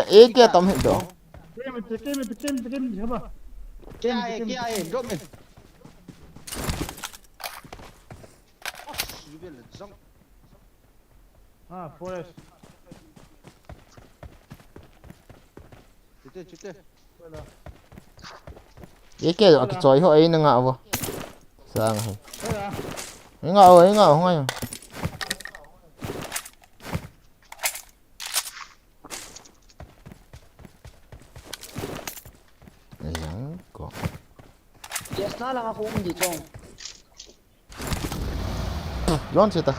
Eke tầm hiện đó. Kia ai, drop me. Jubel jump. Ah, forest. Chute. Eke ở cái chói họ ấy nó ngạo vô. Sang rồi. Ngạo không ai. Ayan ko. Yes na lang ako dito. John sita.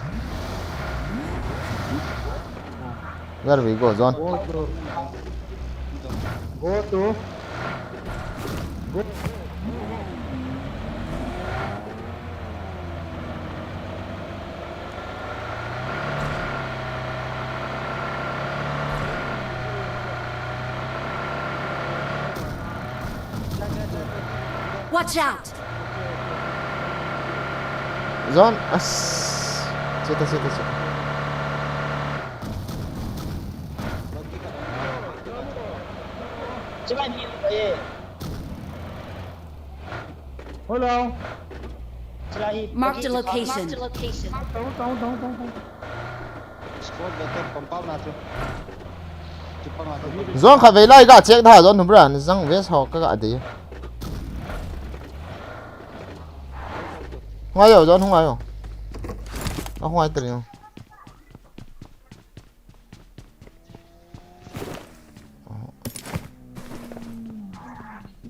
Where we go, John? Go to. Watch out. John, sita. Sila ni eh. Hello. Sila hi. Marked a location. Tahu. Squad better compound natin. Chupang natin. John khá về lại cả check thả John đúng không? Răng vest họ các cái gì? Không ai rồi John không ai rồi. Không ai từ đâu.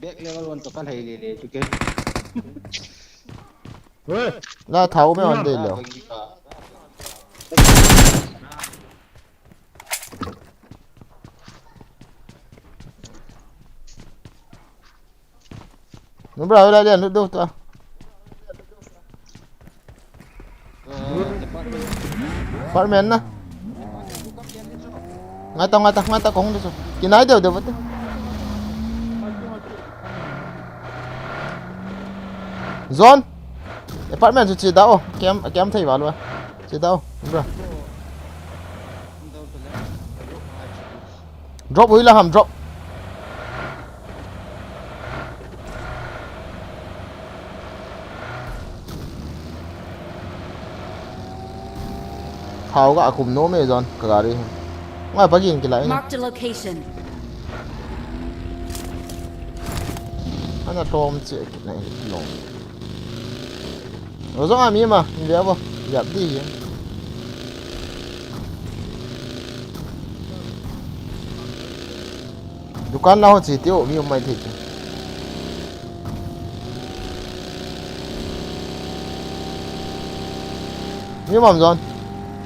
Back level 1 to kan hay le chuke. Là tháo mấy con đây liệu. Đúng rồi, đây liền đâu tao. Phát men na. Ngay tao không được rồi. Cái này đều vẫn. John. Apartment chỉ đâu? Kem thấy vào luôn. Chỉ đâu? Đúng rồi. Drop ui là hầm drop. Tháo cả cùng nôm này John, cả đi. Ngoài bắt nhìn cái lại. Marked a location. Anh là tôm chị cái này lộn. Ở giống ai mà, nhìn thấy không? Dẹp đi. Dukan nào chỉ tiêu mi mày thịt. Mi mầm John.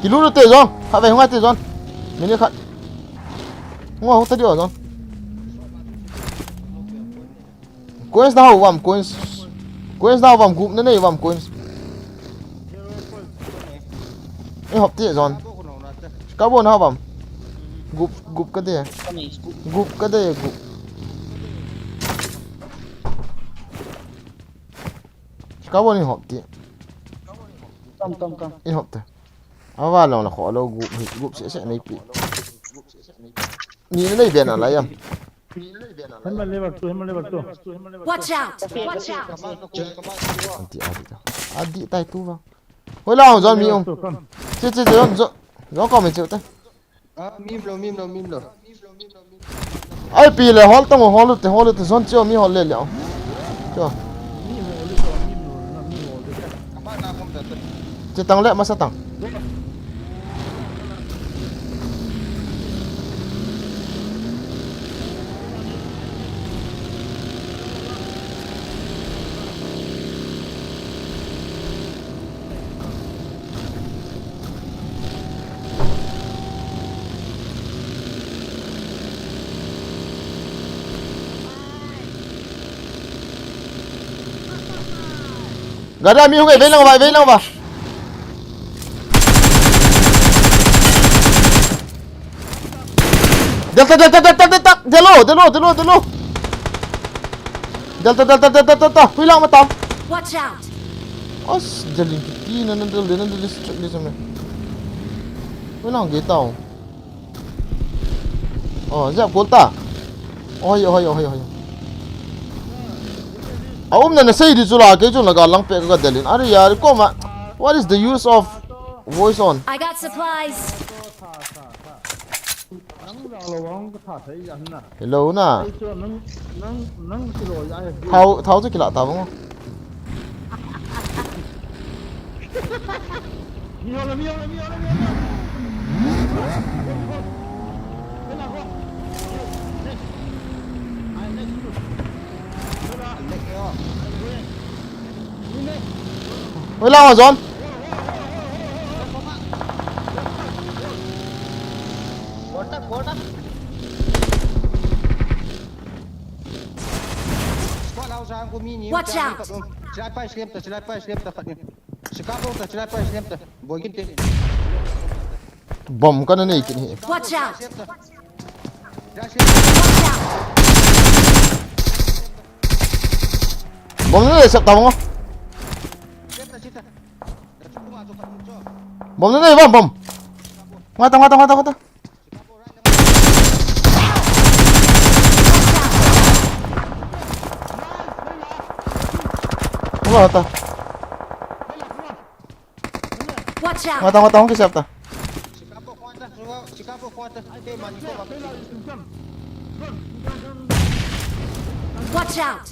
Cái lũ nó tệ John, hạ về không ai tệ John. Mình đi khẩn. Không tới điều John. Coins nào vào coins. Coins nào vào group này vào coins. Em học tiện John. Scabo nào vào. Group cái gì? Group cái gì group. Scabo này học tiện. Come. Em học tiện. Vào lòng là khó lâu group sẽ này bị. Nhìn đây biển ở lại em. Helmet level 2. Watch out. Adi tay tu vào. Hồi nào John mi ông. Chết John còn mình chịu tay. Mim lo. Ai pi le hol tamo hol te John chưa mi hol le liệu. Chưa. Chết tăng lẹ mà sao tăng. Gak ada mi hungay, vây lang vào. Delta hilang mata. Watch out! As jalin kiki nandal district di sana. Hilang kita. Oh, jap kolta. Oh yo. Awam na nasay di chula ke chula galang pe ka dalin. Are yaar ko ma. What is the use of voice on? I got supplies. Hello na. Tháo cái lạ tao không? Ôi lao à John. Watch out! Bom kan ni kini. Watch out! Bom ni sắp tao không? Bom ni bom. Ngata. Ngata. Watch out! Ngata không siap ta. Watch out!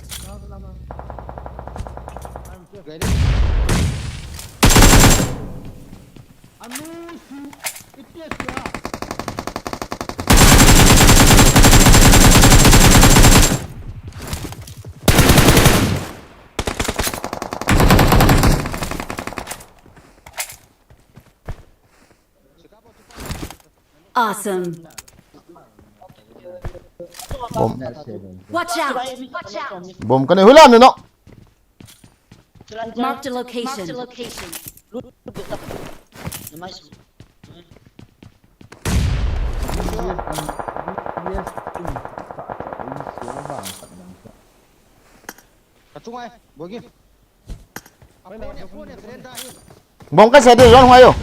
Awesome. Bom. Watch out! Bom kan ni hulam ni no. Marked a location. Bom kan saya ada John ayo.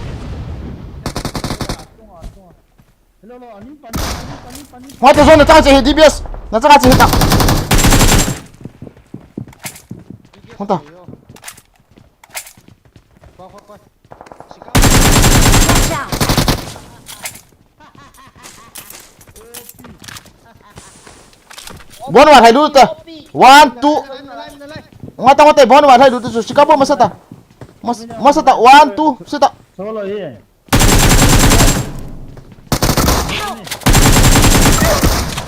Ngata John ta che DBS. Na ta che ta. Ngata. Watch out! Bon wat hai dulu ta. 1 2. Ngata bon wat hai dulu tu Secabo masa ta. Masa ta 1 2 sita. Solo ye.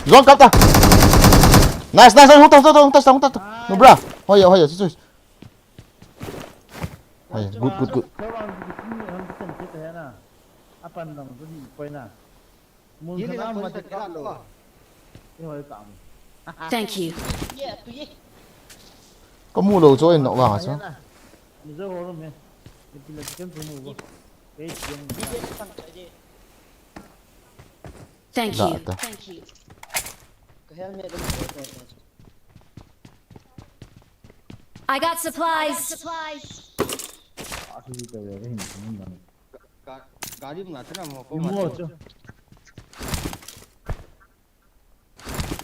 John kapta. Nice. Hunta. No bra. Hoya, sus. Ay, good. Apa nang tu ni Buina. Mun sana mati kalau. Ini kamu. Thank you. Có mua đồ cho em nọ vào sao? Ni zo horo me. Ni pila chicken tu mu. Thank Dạ, you. ta. I got supplies. Aku juga ada ini semua. Gaji mengatur nama kau. Mua chứ.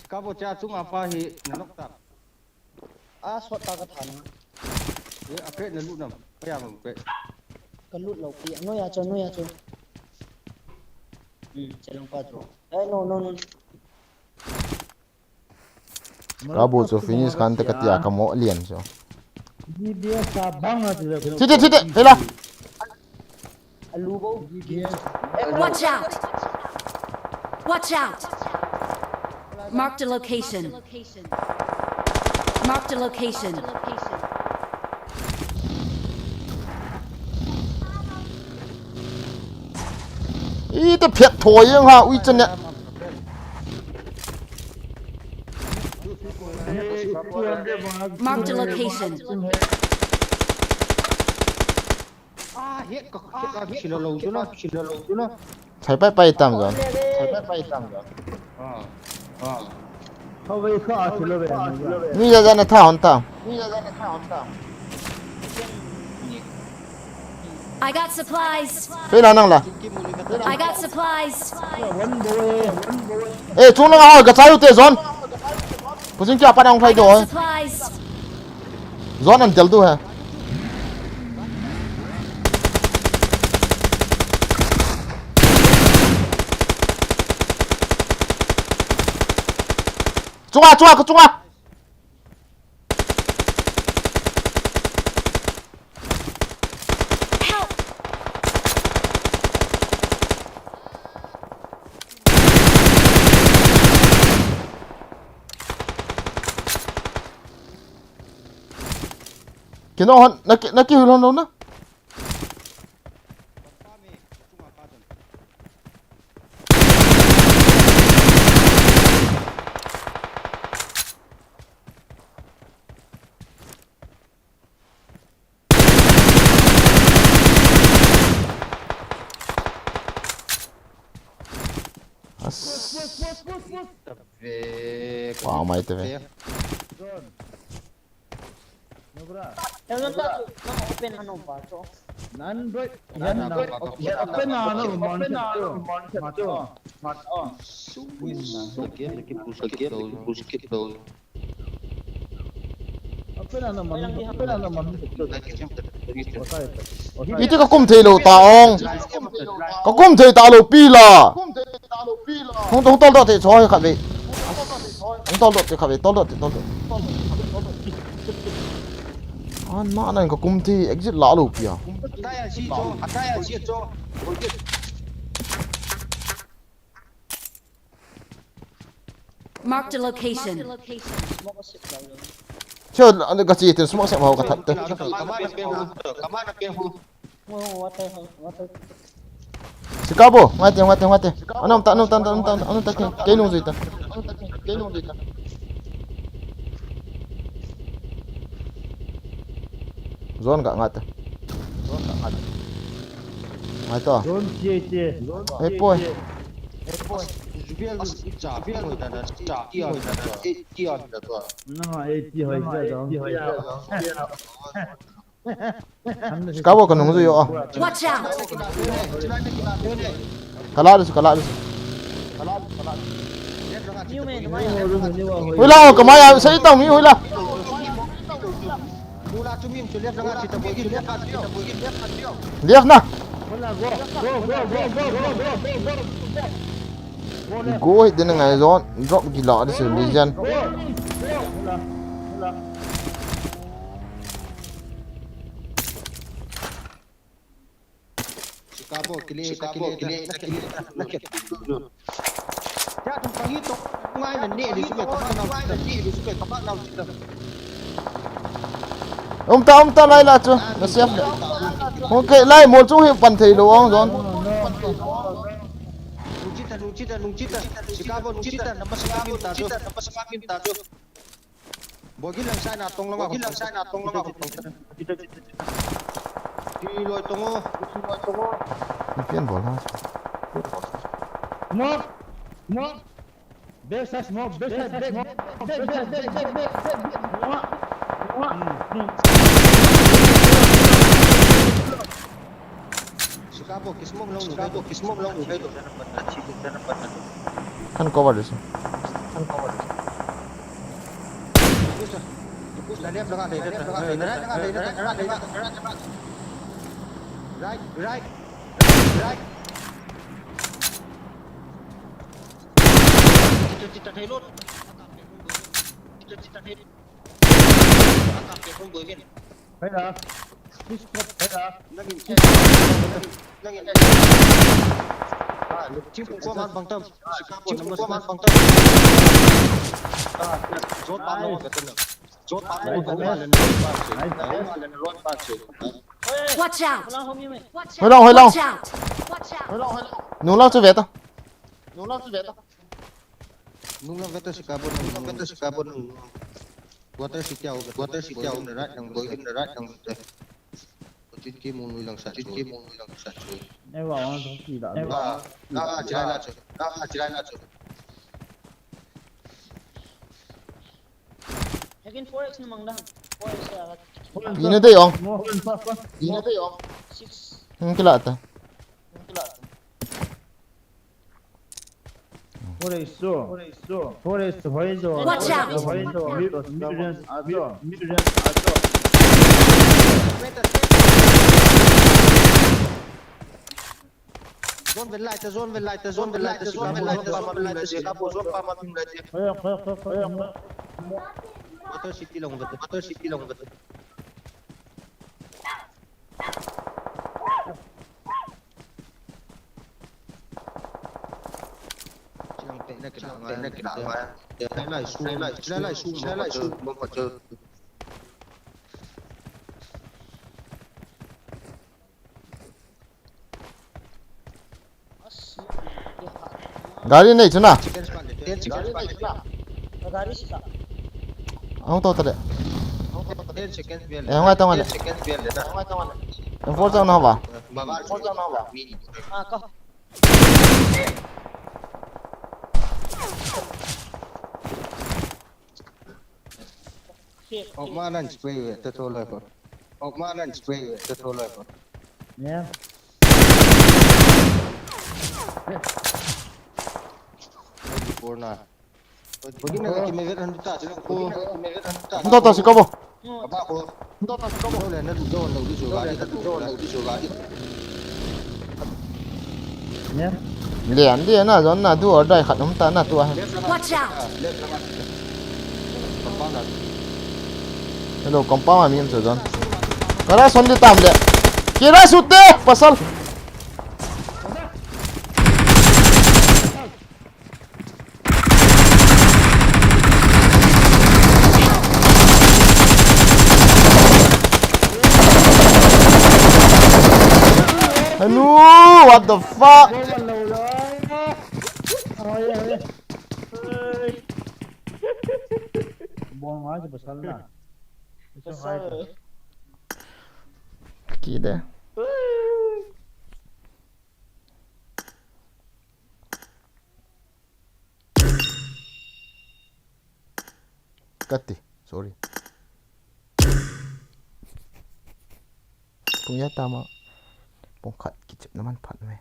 Kau cakap cuma apa hi nak tak? Shot ta ka thana Apa nak lu nam? Apa yang apa? ka lut lo pi no ya cho chalong pa jo no Rabo so finish kan te katia ka mo lian so. Ni dia banget dia. Siti, hela. alu bo Watch out! Marked a location. Ý te phiat thoi yang ha ui chân nè. Marked a location. Hiện có silo lâu chứ nó. Thai pai tam rồi. เข้าไปเข้าอาชิโลเบน มีจะในท่าหอนตาม I got supplies. เฮ้ยนั่งล่ะ I got supplies. วันโบเอ เอ้ยช่วงนั้นเอากระจายอยู่เตะซอนผู้สิงจ่าปานองไฟ I โดย got supplies. ซอนนั่นเจลดูฮะจุงอ่ะ Help. กินเอาหันนักกี่หุ่นลงนะ ว้าวไม่ตัวเอง Eu não tá open ano ba to. นั่นด้วยยันนะเป็นอะไรนะมันอีที่ก็กุ้มเทโลตาองก็กุ้มเทตาโลปีล่ะต้องต้นรถที่ช่วยขับไปต้นรถที่ขับไปต้นรถอันมานั่นก็กุ้มที่ exit ล้อลูกพี่อ่ะ Marked a location. Smoke sip daw yun. เชื่ออันนี้ก็จีเป็นสมองเสียมากับทับเตะ Oh, water. Secabo mati anam ta kain nung zuita zone gak ngata ngata โดนเจี๊ย eh boy Jubel cha mo da cha kion da to นั่งไอ้ที่หอยใจดอง Secabo kan nung zuyo ah Watch out. kalado New man, Hula kamaya sa itaw mi hula Mula chumim chu left nga kita boy liaf na คนละโก go hit din ngai zone drop gila di se legion Secabo kile ya tum pangito ngai na ne di sume kama na umta lai la chu na siap le okay lai mo chu hi pan thei lo ong zone Nungcita Secabo nungcita nama sengapim ta jo bogi lang sa na tong lang di loi tongo pian bol ha Smoke. Best smoke. Secabo kismog long nugedo kan cover dis la left nga de right cita thei lốt cita thei atap ke không bơi bên ไปละดิสคอร์ดไปละ lagi chim cũng man bang tâm Secabo nama man bang tâm jot pa lo ka tan jot pa lo ka lên lon pa che Watch out. Walang home man. hoi long Watch out. Watch out. nung lao chu ve ta nung lang veta Secabo nung water si tiao na rat nang boy na rat nang chit ki mun lang sa ไอ้ว่ามันต้องกี่ละ na jirai na chu Again 4x na mang dah. 4x ya. Ini tu yang. Ini tu yang. 6. Kila ta. Forest, Watch out. Zone ven light, Secabo, zone pa matim light. Motor city long betul. Nak kena lai su, mau kerja. Gari ni cina. Garis ka. Aku tahu tak. 10 seconds biar. Yang tahu mana? Yang four tahu apa? Ah, ka. Okmanan spray tertolak kau. Yeah. Purna. Begini nak kami veteran tak, jadi aku. Tahu tahu Secabo. Apa aku? Boleh nak duduk di Jubel. Yeah. Lian dia na zon na tu order khat nam ta na tu ah. Watch out. Hello compound ami tu zon. Kara son di tam de. Kira sute pasal. Hello, what the fuck? Buang aja pasal lah. Kida. Kati, sorry. Punya tama. Pongkat kicip naman pat me.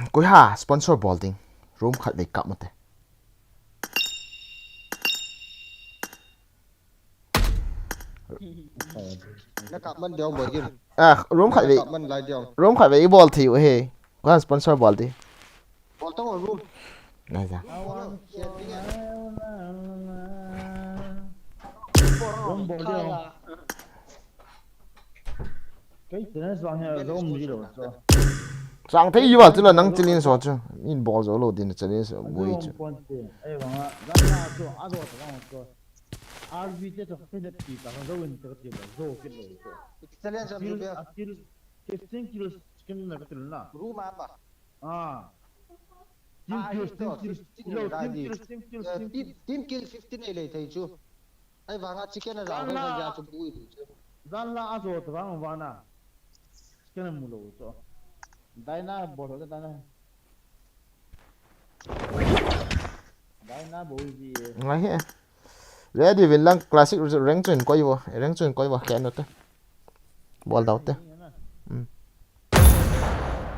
Koi ha sponsor balding. Room khat make up mate. Nak kapan dia begin? Room khat make. Kapan lai dia? Room khat make ball thi he. Koi sponsor balding. Potong room. Nah ja. Cái tên sang nhà rôm gì rồi sao? Sang thấy yêu à, chứ là năng chơi liên số chứ. In ball rồi lâu tin chơi liên số vui chứ. Ê vâng ạ,咱俩做阿多怎么说？RV 这种现在比咱们肉你这个地方肉更多。 Sekalian saya beli Akil 15 kilo skin na betul lah. rumah apa? Ah. Team kill 15 ai lấy thấy chưa? Ai vàng chicken là rau hay là chụp bụi chứ? Dan la azo to bang vana. Skin mu lo to. Daina bol to dana. Daina bol gì? Ngay he. Ready win lang classic rank join coi vô, rank join coi vô kẹn nữa. Ball đầu te.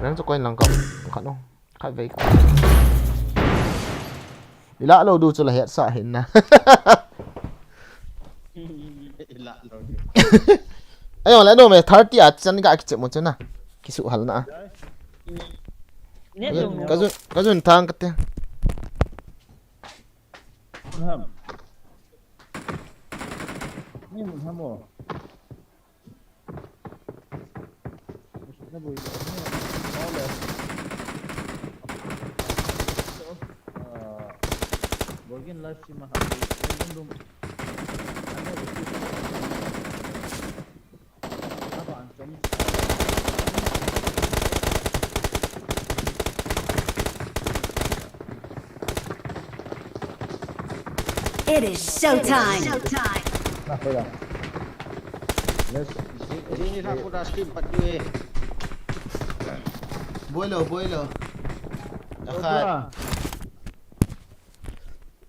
Rank cho coi lang cậu, khát không? Khát vậy. Đi lạ lâu đủ cho là hết sợ hình nè. Ấy mà lại đâu mày 30 à chân gãi cái chuyện một chân à cái sự hẳn nè cái dùn thang cái tiếng Ni mun hamo. Nó bùi nó là Borgin live stream hả? Borgin room. It is showtime. Nah, boleh. Let's. Ini aku dah skip 4 boiler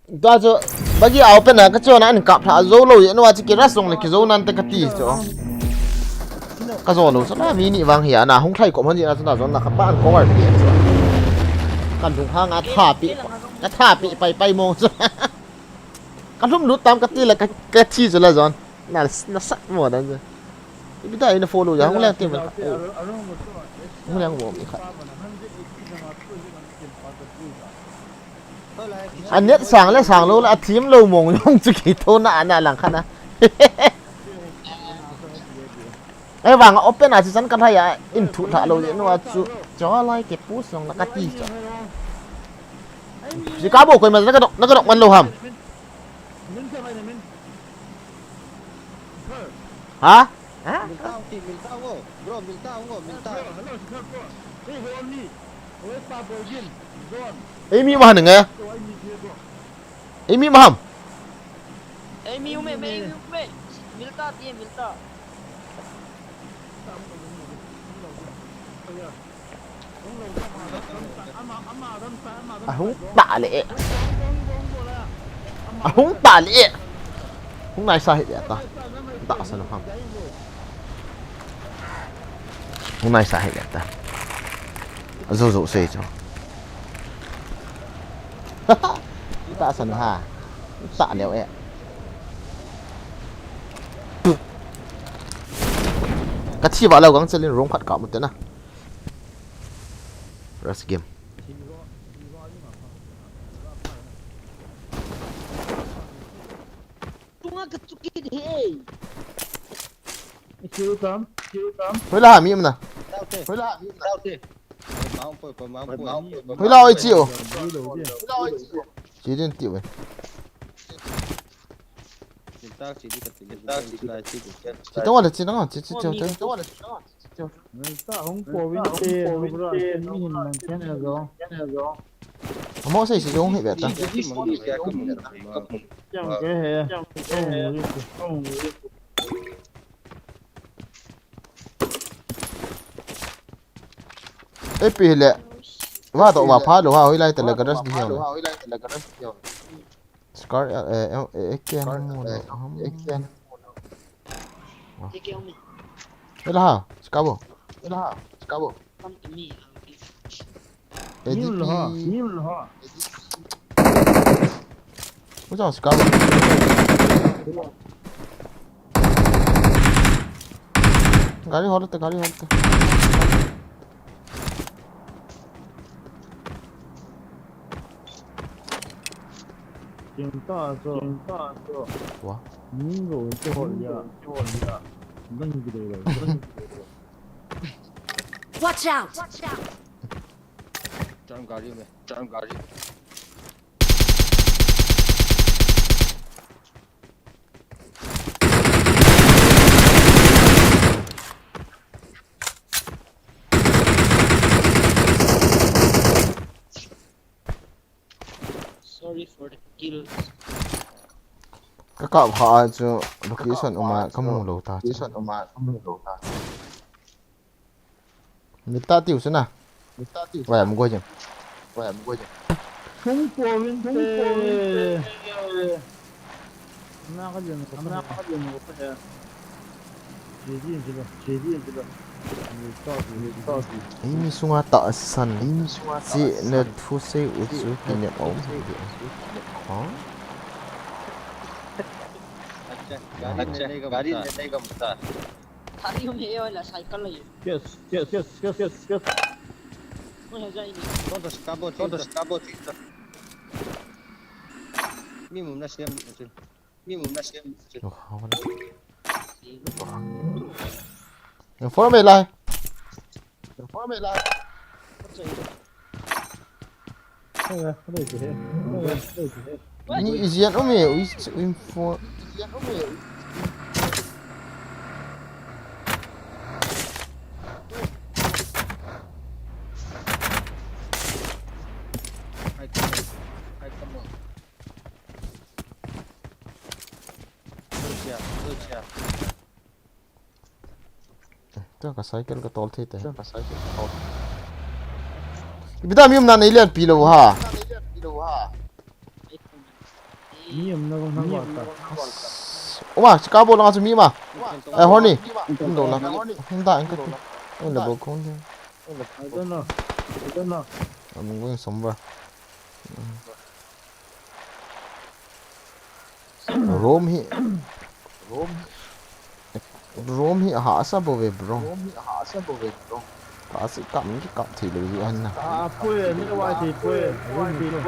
đó cho bây giờ áo bên này cái chỗ này anh cặp thả dấu lâu vậy nó chỉ cái rác xong là cái dấu nan tới cái tí chỗ cái dấu lâu sao là vì nị vàng hiền à không thấy có món gì là chúng ta dọn là các bạn có ở đâyกันถุงผ้างาท่าปีไปโมงกันทุ่มรู้ตามกันตีละกันที่จะละจอนน่าสักหมดนั่นเลยไม่ได้ในโฟล์อย่างห้องแรงเต็มเลยห้องแรงผมอีกครับอันนี้สั่งแล้วสั่งรู้แล้วทีมเรามงยงจะกี่ตัวน่ะหลังคันนะไอ้วางเอาเป็นอาชีพสันกันไทยอินทุถาเราเนี่ยว่าจ่ออะไรเก็บปูส่งแล้วก็ตีจ่อSecabo ko mas nagadok man loham. Ha? Ha? Miltao bro, miltao. Amy maham nga. Amy maham. Amy ume, milta tiye milta. Húng tạ lệ húng tạ lệ húng này sao hết vậy ta tạ sao nó không húng này sao hết vậy ta rủ xì cho tạ sao nó hà tạ liệu ẹ cái chi vào lâu gắng chân lên rung phật cả một tiếng nào Rush game Hối là mìm nè Hối là ơi chịu chỉ đến tiểu ấy chỉ tao là chỉ nó chỉ Amo say si Jong hit ta. Epi le. Wa to wa pha lo ha hoi lai ta la garas di hiao. Scar eken mo le. Eken. Ela ha, Secabo. Come to me. Nhiều hả? Ôi trời, Scrim Gari hot Chúng ta Ủa? Những người cho họ ya Vâng gì rồi Watch out! Chọn gari. Sorry for the kill. Các cậu họ cho location ở mà không mù lầu ta người ta tiểu thế nào vậy một quay Không có vấn đề Nó có gì phải Chế gì ini sungai tak san si net fuse usu kini om hả Gari नहीं का मुद्दा Thari ume ye wala cycle la ye. Yes Mo he jai ni. Todo Secabo minimum na siya informe lại ni izian ome info Itu ka cycle ka tol thit hai bây giờ mình nãy liền pi lâu ha mi em nó không có ta ủa Secabo lang cho mi mà ai horny không đâu là không đại cái cái là bộ con chứ I don't know mình cũng sống vào Rome hi hạ sa bo về bro ta sẽ cầm cái cặp thì được gì anh nào à quê nó quay thì quê rung đi luôn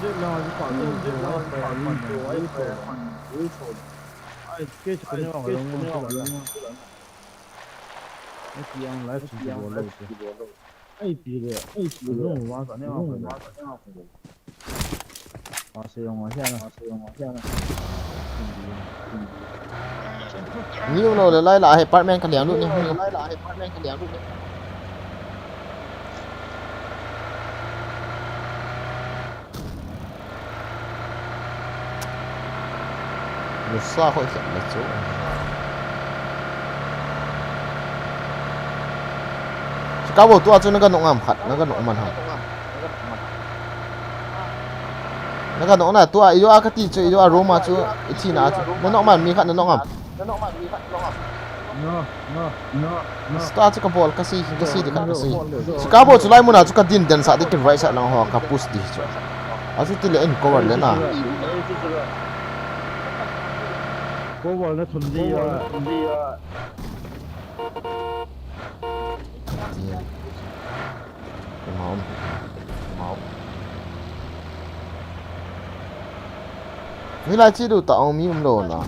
nhưng mà là cái quả nó phải đi ai cái cái này họ nó cái ông lại chỉ bỏ lâu ai bị nó quá sao nó à sử dụng ở trên nhiều rồi là lại lại apartment cái đèn luôn nha một sao khỏi hiện là chỗ các bộ tua cho nó gần nọng ngầm khát nó gần nọng màn hả nó gần nọng này tua yêu cái gì chơi yêu aroma chứ thì nào nó nọng màn mi khát nó nọng ngầm no start cái ball cái gì thì cái gì các bộ chulai muốn nào cái din den sa đi cái right side lang hoa cái push đi chứ à chứ tụi lên cover lên à cô bảo nó thuần đi máu vì lại chỉ đủ tạo mi lồn à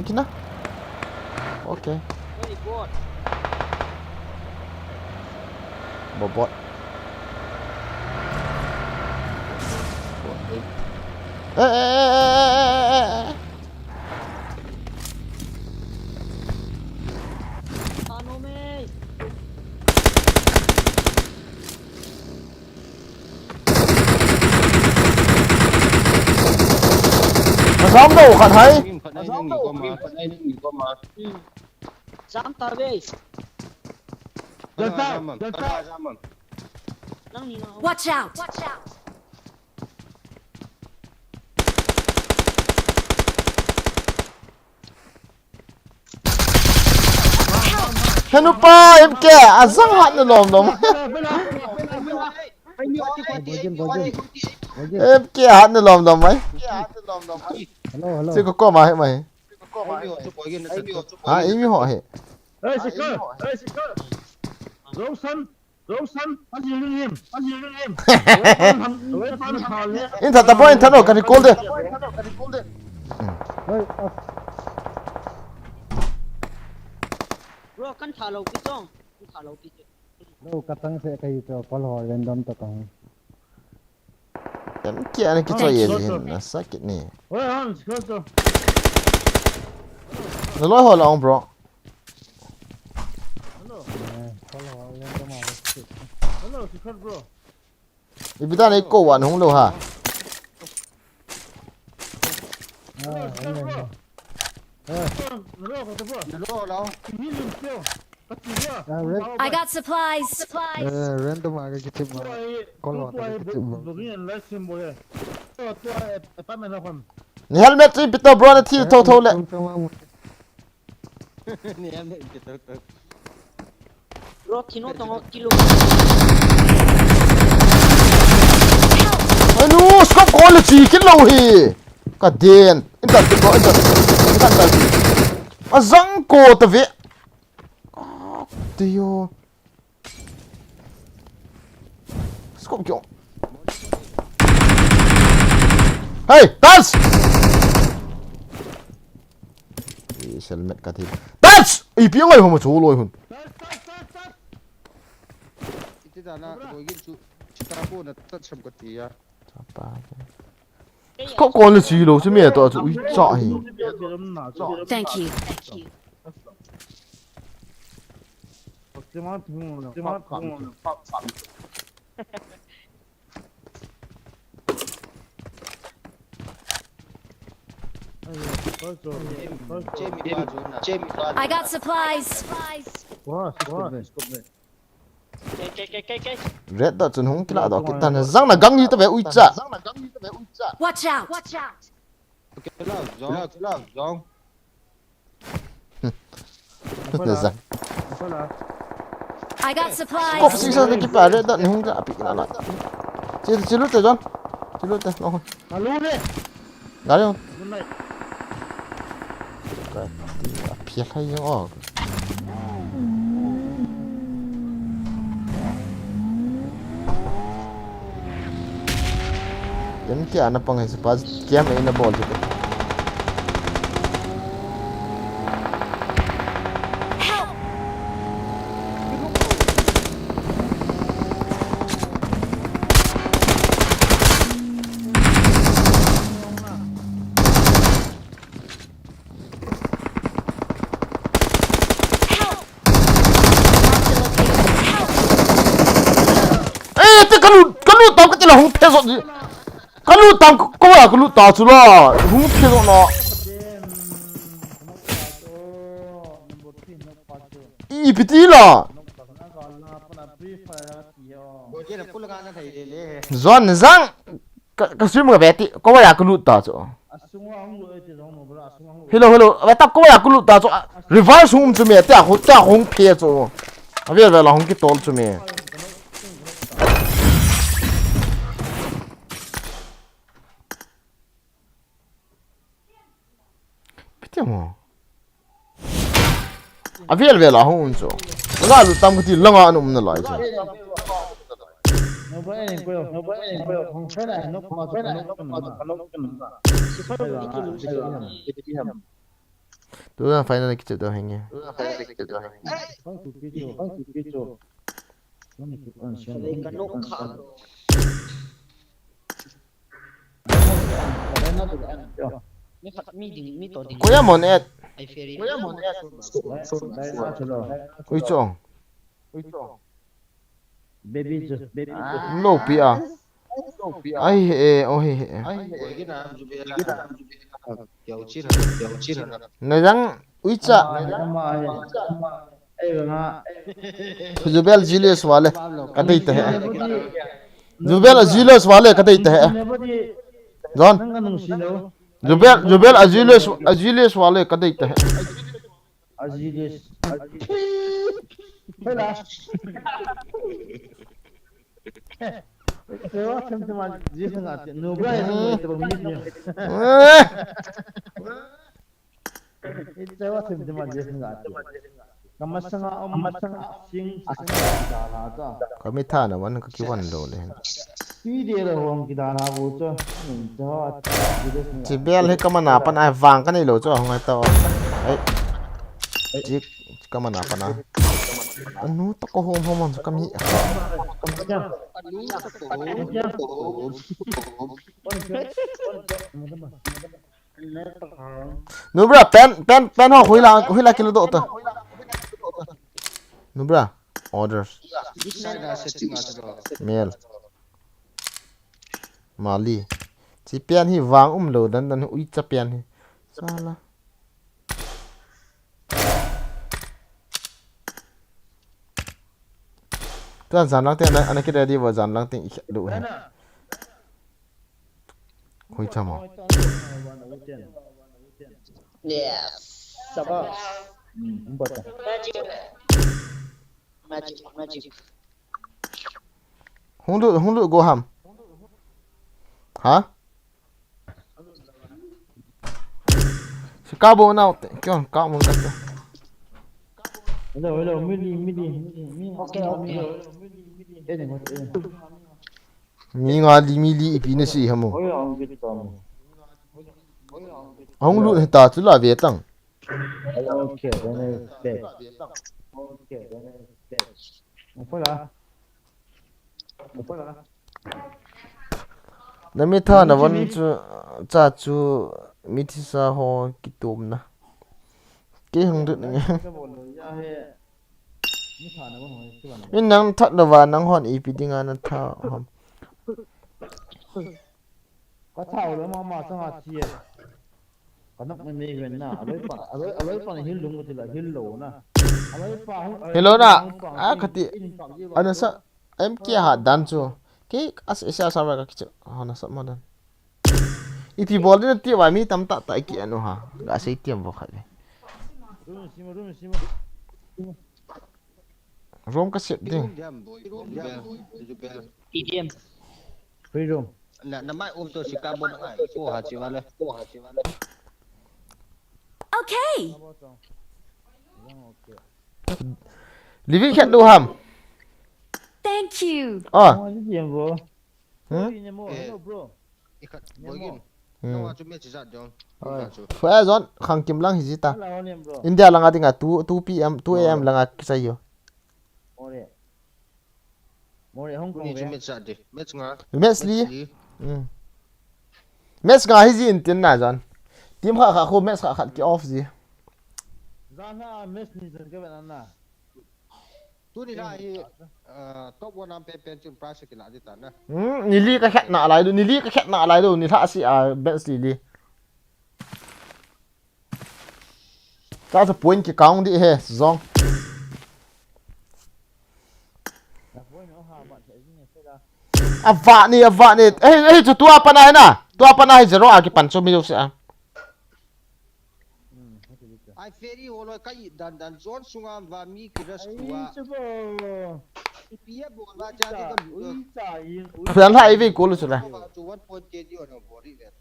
cái nào ok bot Dám đâu khẩn thấy dám ta về Watch out! Henu pa em kẹ à răng hạn nó lòm đó em kẹ hạn nó lòm đó mấy chứ có mà hết mày à ý họ hết ê Rosen anh gì luôn em in thật tập anh thật rồi cái call đi bro kan thả lâu cái chong thả lâu cái đâu cắt tăng sẽ cái cho call hỏi random tất cả em kẹ này cái chơi gì là sắc cái này ôi Hans close nó nói hỏi là ông bro hello secret bro bây giờ này cô quản không đâu hả I got supplies. random à cái chip mà call hỏi cái chip ni helmet thì Peter bro này thì thâu lệ bro thino tong kilo ai nu scope call là chỉ cái lâu hi cả đèn in thật cái gọi thật à răng cổ tao vậy Dio scope kiểu hey dance helmet cái gì dance ý tiếng này không mà chú lôi hồn có con là gì đâu chứ mẹ tao chú chọi Thank you. I got supplies. Wow, scope này. red dot chun hung kila do kitan zang na gang ni ta be uicha Watch out. Giông zang I got supplies. kop si sa ki pa red dot ni hung ta api kila la chilu te jon chilu te no Alo đi. ga yo Good night. ka ti api hai yo yan kya na pang sa pas kya mai na ball dito kalu tao ka tila hung peso kalu tao ko ya kalu tao chula hung peso na i pitila zon zang ka swim ga beti ko ya kalu tao cho hello ta ko ya kalu tao cho reverse hum chu me ta hung peso avia la hung ki tol chu me Tiamo. Aviel vela hunzo. Nga lu tam kuti langa anu mna lai cha. No pueden puedo. Con fuera, no como fuera, no como Tu na final ki chado henge. Koya mon et. Ui chong. Baby just No pia. Ai he o he. Na jang ui cha. Jubel Julius wale kadai ta hai. Jubel Julius wale kadai ta hai. John. Jubel Julius wale kadai ta hai. Azilis. Hola. Sewa teman-teman jis ngat. Nubra itu berminit. Sewa teman-teman jis ngat. Kamasanga sing dana. Kami tha na wan ka ki wan do le. Video hong kita na buco. Jubel he kamana pan ai wang ka nei lo cho ngai to. Ai. Jik kamana pan na. Anu to ko hom hom so kami. Nubra pen ho huila kilo do to. Nubra orders. Mel. Mali. Si pian hi wang lo dan ui cha pian hi. Sala. Tuan zan lang te anak kita ready buat zan lang te ik do he. Hui chamo. Yes. Sabar. Magic. Hung go ham. Hả? Secabo nào kêu cạo một cái. Hello, midi. Okay. Mi nga li ipi na si hamo. Hung lu ta chu la ve tang. Okay, then Hola. Na mi tha na wan chu cha chu mi thi sa ho ki tum na. Ke hung du ni. In nang that na wa nang hon ipi dinga na tha hom. Có thảo nữa mà sang hạt chia. còn nó mình mình na aloi pa hil lung thì là hil low na aloi pa hello na a khati ana sa em kia ha dan chu ki as isa sa ra ka ki hana sa madan iti bol din ti wa mi tam ta ta ki anu ha ga sei tiam bo khat room sima rom ka set ding TDM. free room na mai to Secabo na ai ko ha chi wala Okay. living cat do ham Thank you. oh cái gì bro hmm đi nemo hello bro ikat boygin no chu me chi za jong fa zon khang kim lang hijita hello nem bro india langa dinga 2 pm 2 am langa kisayo more hong kong ni chu về me za de me nga mesli mes ga hiji in tin na zon tim kha kho mes kha ki off ji zana mes ni zan ke ban na tu ni la hi top 1 am pen chun price ki la di ta na ni li ka khat na lai do ni li ka khat na lai do ni tha si a mesli li ta point ki kaung di he zong ava ni eh chu tua pa na zero a ki pan so mi do sa ai feri holo kai dan zon sunga va mi ki ras kuwa pia bo la cha ki ka phan tha i ve ko lu sula to 1 kg on body vet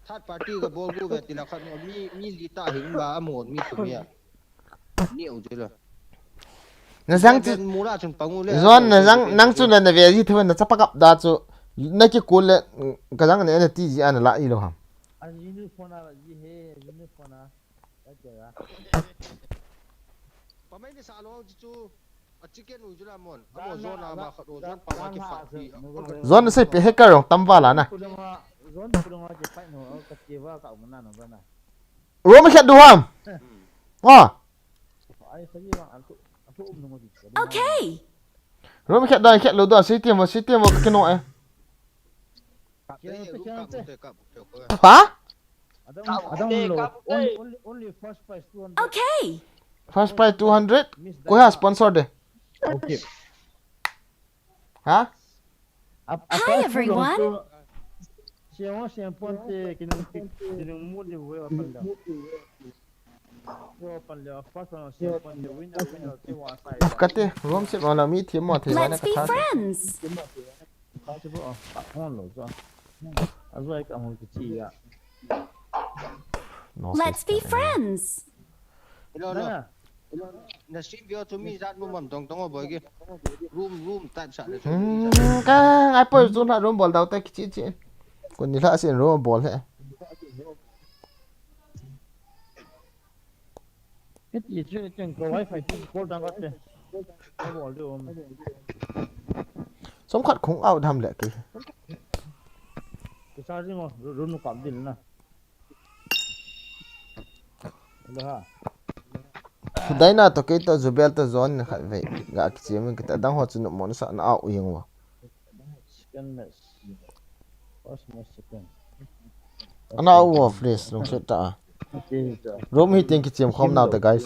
third party ka bol go vet la khan mi lita hing ba amon mi thumia ni u jela na sang chi mura chun pangu le zon na sang nang chu na ve ji thwen na chapakap da chu na ki ko le ka jang ne na ti ji an la i lo ham anh uniform na ji he uniform na cái pamai ni sa lo chu a chicken u jela mon amo zon na ma khado zon pa ma ki fa ti zon se pe hacker rong tam wala na zon pulong aja fight no kecewa kau mana no bana ro ma khat du ham wa ai saji bang aku nunggu di Okay. ro ma khat lo do si tiam ka no e ha ada lo only first price 200 Okay. first price 200 ko ha sponsor de okay ha Hi, everyone. siapa ponte kena mood dia buat apa dah apa dah first one siapa ponte winner te wasai kate rom se ma mi thi mo the na Let's ka be tha friends. coba on lo so azai ka mo ki ya no Let's be friends. hello na stream video to mi zat mo mam tong boy ge room type sa le ka ai po zo na rom bol dau ta ki chi kon ni la sin rom bol he cái gì chứ chẳng có wifi thì cô đang có tiền có bỏ được không som khat khong au dham le ki cái sao chứ mà run nó cảm tin nè được ha dai na to ke to Jubel to zone na khat ve ga ki chi min ka dang ho chu no mon sa na au yeng wa second match first match second ana au wa fresh long set ta okay rom hi teng ki chem khom now ta guys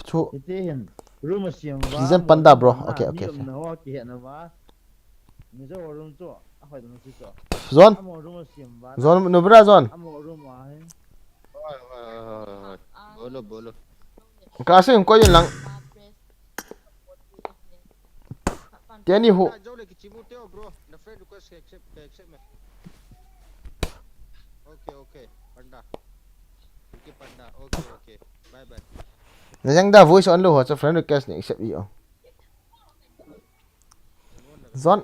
chu itu yang room siang ba Season panda, bro. Okay. no ki hiện nó ba mình cho room cho phải nó chỉ cho zone amo room siang ba zone no bra zone amo room wa he bolo ka se ko yin lang tiani hu jo le ki chimu teo bro na friend request accept me okay panda okay bye na yang da voice on lo ho cha friend request ni accept yo zone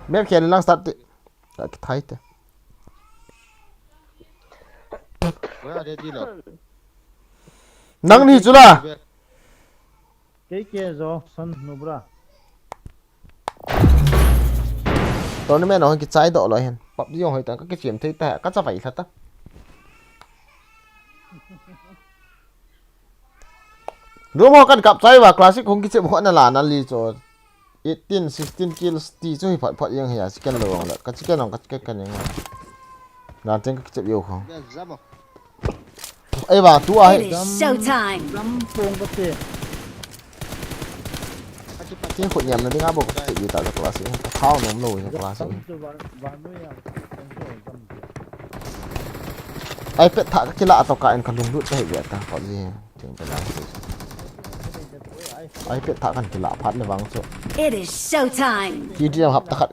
map khen lang start ta ki thai ta where are they lo nang ni chula cái kia rồi sân no bra tournament no ki chai do lo hen pap yo hoi ta ka ki chem thei ta ka cha vai thata rom ho kan kap chai wa classic hong ki chem ho na la na li cho 18 16 kills ti chu hi phat yang hi chicken lo la ka chicken ong ka chicken yang na teng ka chep yo khong ai ba tu ai It is showtime. Dam pong ka te. tiếng khổ nhầm là tiếng áp bộ tự vì tạo ra class ấy thao nó nổi ra class ấy ai biết thả cái lạ tao cài cần dùng nút cho hệ việt ta có gì tiếng cái này ai biết thả cần cái lạ phát nó vắng chỗ It is showtime. tí đi học ta khẩn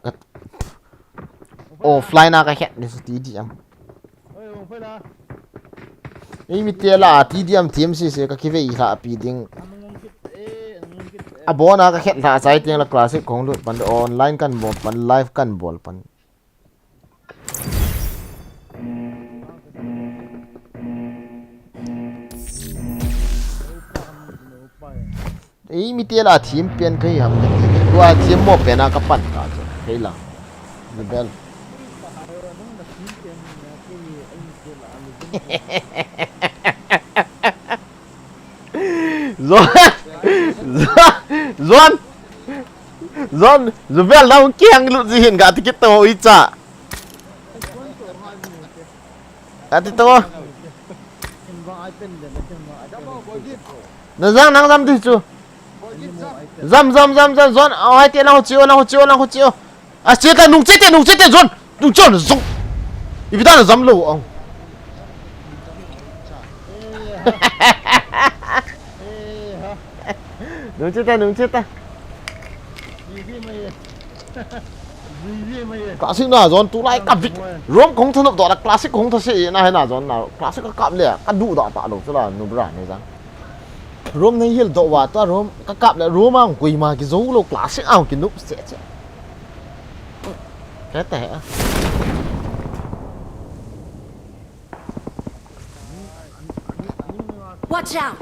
offline na cái hẹn đi tí đi em ấy mi tia là tí đi em tiêm xí xí cái về là bị tiếng à bố na cái hẹn là trái tiếng là classic cũng luôn pan online kan bol pan live kan bol pan ấy mi tia là team pen cái ham cái qua team mo pen na cái pan cả rồi thấy là Jubel Zon Jubel đâu kiêng lụt gì hiện cả thì cái tàu ít chả à thì tàu nó răng năng răm thì chưa răm Zon hai tiền nào chiêu à chết ta nung chết Zon nung cho nó rung vì ta là răm lù ông nung chết ta classic nào Zon tú lại cặp vịt rôm không thân đó là classic không thật sự này hay là Zon nào classic các cặp lẻ các đủ đỏ tạ được tức là nụ bra này rằng rôm này hiểu độ và ta rôm các cặp lại rôm mà quỳ mà cái dấu lô classic ao cái nút sẽ cái tẻ Watch out.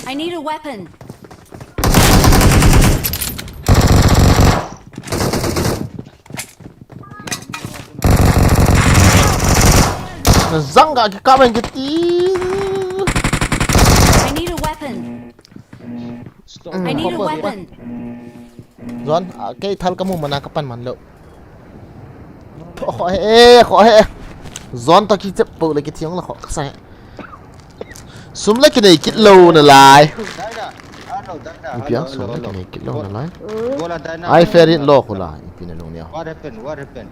I need a weapon. nó răng cả cái cặp này cái tí I need a weapon. I need a weapon. Zon cái thal kamu mana kapan man lo khỏi Zon ta ki chep po lại cái tiếng là họ sai sum lại cái này kít lâu nè lại Ipian sum lại cái này kít lâu nè lại ai fair in lo ko lại Ipian long niya What happened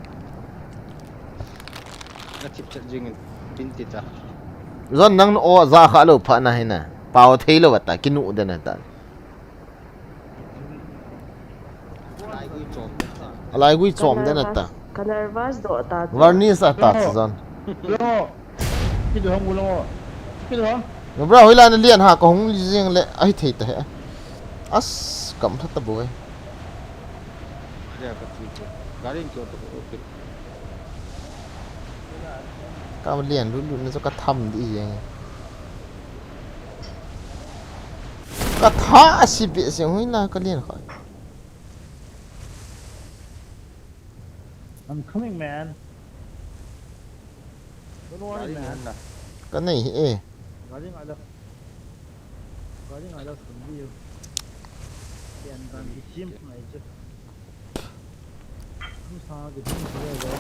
nó chip chặt riêng tin tít à Zon nang o za kha lo pha na hai na pao thei lo ta kinu de na ta alai gui chom de na ta Kanervas do ta. varnish ta Zon Lo. Cái đường không lo. Cái đường. nó bra hoi la na lian ha ko hong riêng le ai thei ta he as kam thắt ta boy garing kyo to okay kam lian lu nó cho ka tham đi yang ka tha si be se hoi la ka lian khai I'm coming, man. Don't worry, man. cái này Guarding ada. Guarding ada sendiri. Dia kan disim aja. Ini sangat gede ya.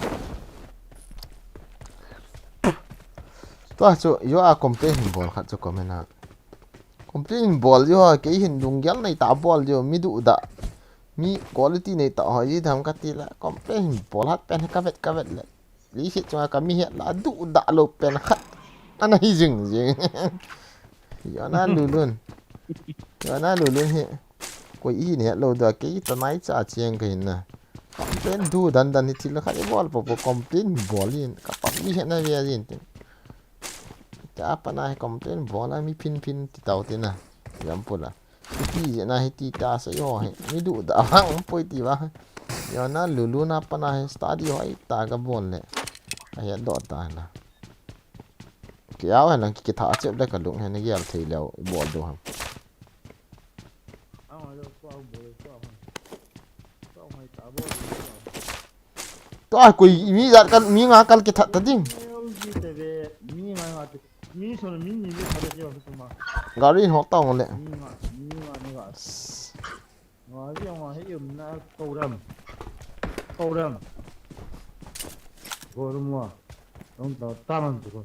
to chu yo a complain ball khat chu comment ha complain ball yo ke hin dung gyal nei ta ball yo mi du da mi quality nei ta ho ji dham ka ti la complain ball hat pen ka vet le li hit cha ka mi het la du da lo pen khat ana hi jing yo na lu lun he ko i ne lo da ke ta nai cha chiang ke na complain du dan hi ti la khat ball po complain ball in ka pa mi het na vi in ta apa na complain bola mi pin ti tau ti na yam pula ti na ti ta sa yo he mi du da hang poi ti wa yo na lulu na pa na study hoi ta ga bon le ai do ta na kiao na ki tha chep da ka lung he na yal thei leo bo do ham ai kui mi zat kan mi nga kal ke that tading mi nga mi so mi ni me thare je ba ma gari hok tao ngole mi nga ni ga nga ji ma he yum na câu ram go mo ông tao taman tu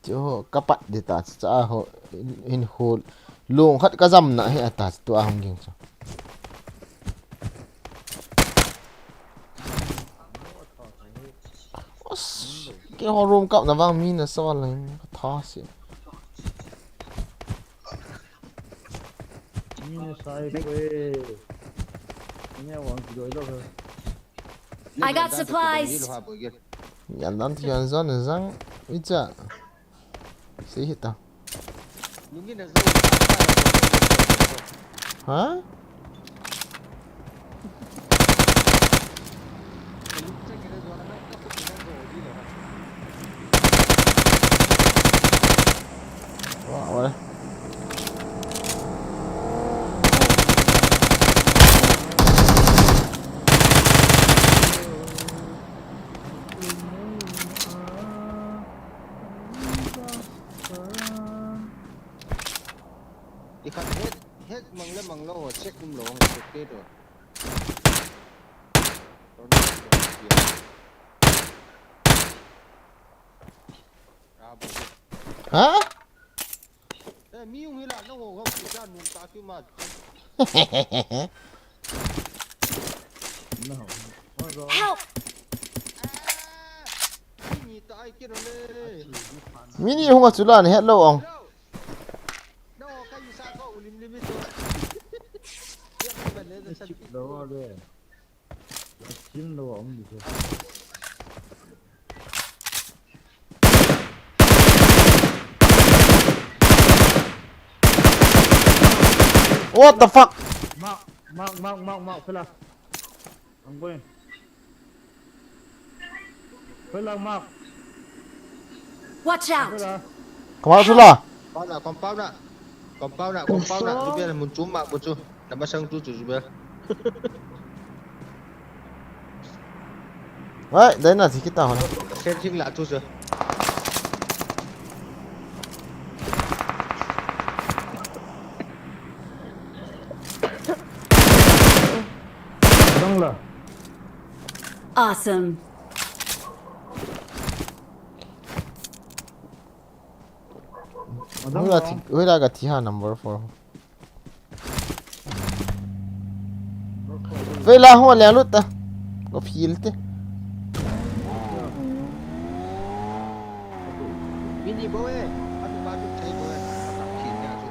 cho kapat de ta cha ho in hol lung khat ka jam na he ta tu a hong ging cha cái ho room cậu na vang mi na so la tha si mi ne sai ko ne wang ki doi lo I got supplies. yan dan ti yan zon zang icha si hita ha wow ikan hết măng lo check kum lo check ke do hả mi yung hila no ho ki ja nung ta ki ma Help! ni ta ai ki ro le mini hong a chula ni hello ong no ka yu sa ko ulim lim to ya ba le da chip lo de chim lo ông đi what the fuck Mark, fella. I'm going. Fella, Mark. Watch out! Fella. kemana chula compound na Jubel mun cuma bucu nama sang tu Jubel đấy đấy là gì cái tàu này sen sing la tu je Dong lah. Awesome. Where I got Tiha number 4 vậy là hoa lẻ lút ta có phil thế mini boy anu baru cai boy kin ya tu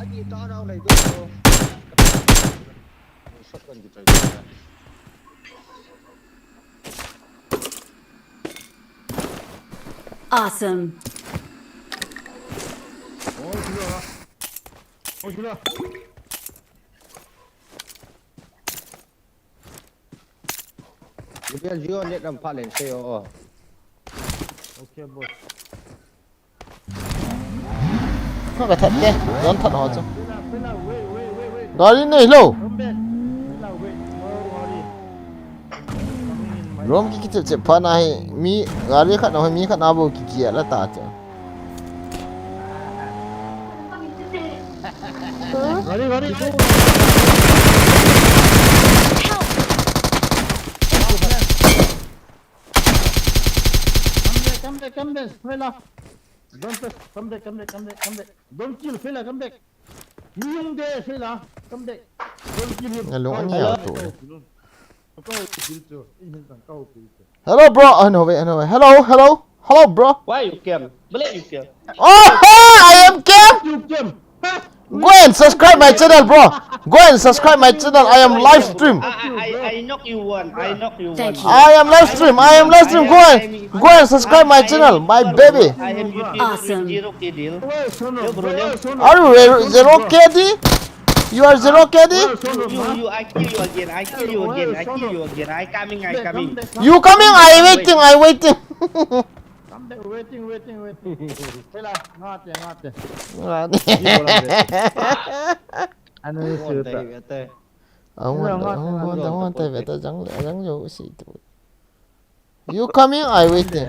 ani ta rau lai do shotgun gitu aja Awesome. Oh, sudah. Jubel Jio lihat nampak len saya oh Okay, boss. nó phải thật nhé đón thật họ chứ Fella, wait. đó đi này lâu Come back. Fella, wait. Oh, worry. rom cái chụp chụp pha này mi gari khát nào hay mi khát nào bộ cái kia là ta chứ Worry. Come back, fella. Don't press. Come back. Don't kill, fella. Come back. You there, fella. Come back. Don't kill him. nghe lúng anh nhiều tuổi Hello. hello bro no wait hello bro Why you came? Balik you came. oh I am Cam You came. go and subscribe my channel bro go and subscribe my channel I am live stream I knock you one. Thank you. I am live stream go and subscribe my channel my baby I am you Awesome. zero deal. Where, Sono? Yo, bro, yo. Where, Sono? are you zero KD you are zero KD Where, Sono? You I kill you again. I coming. you coming I waiting Come back, waiting. Fella, ngate. Ano yung suta? Don't want to jang yo si tu. You coming? I waiting.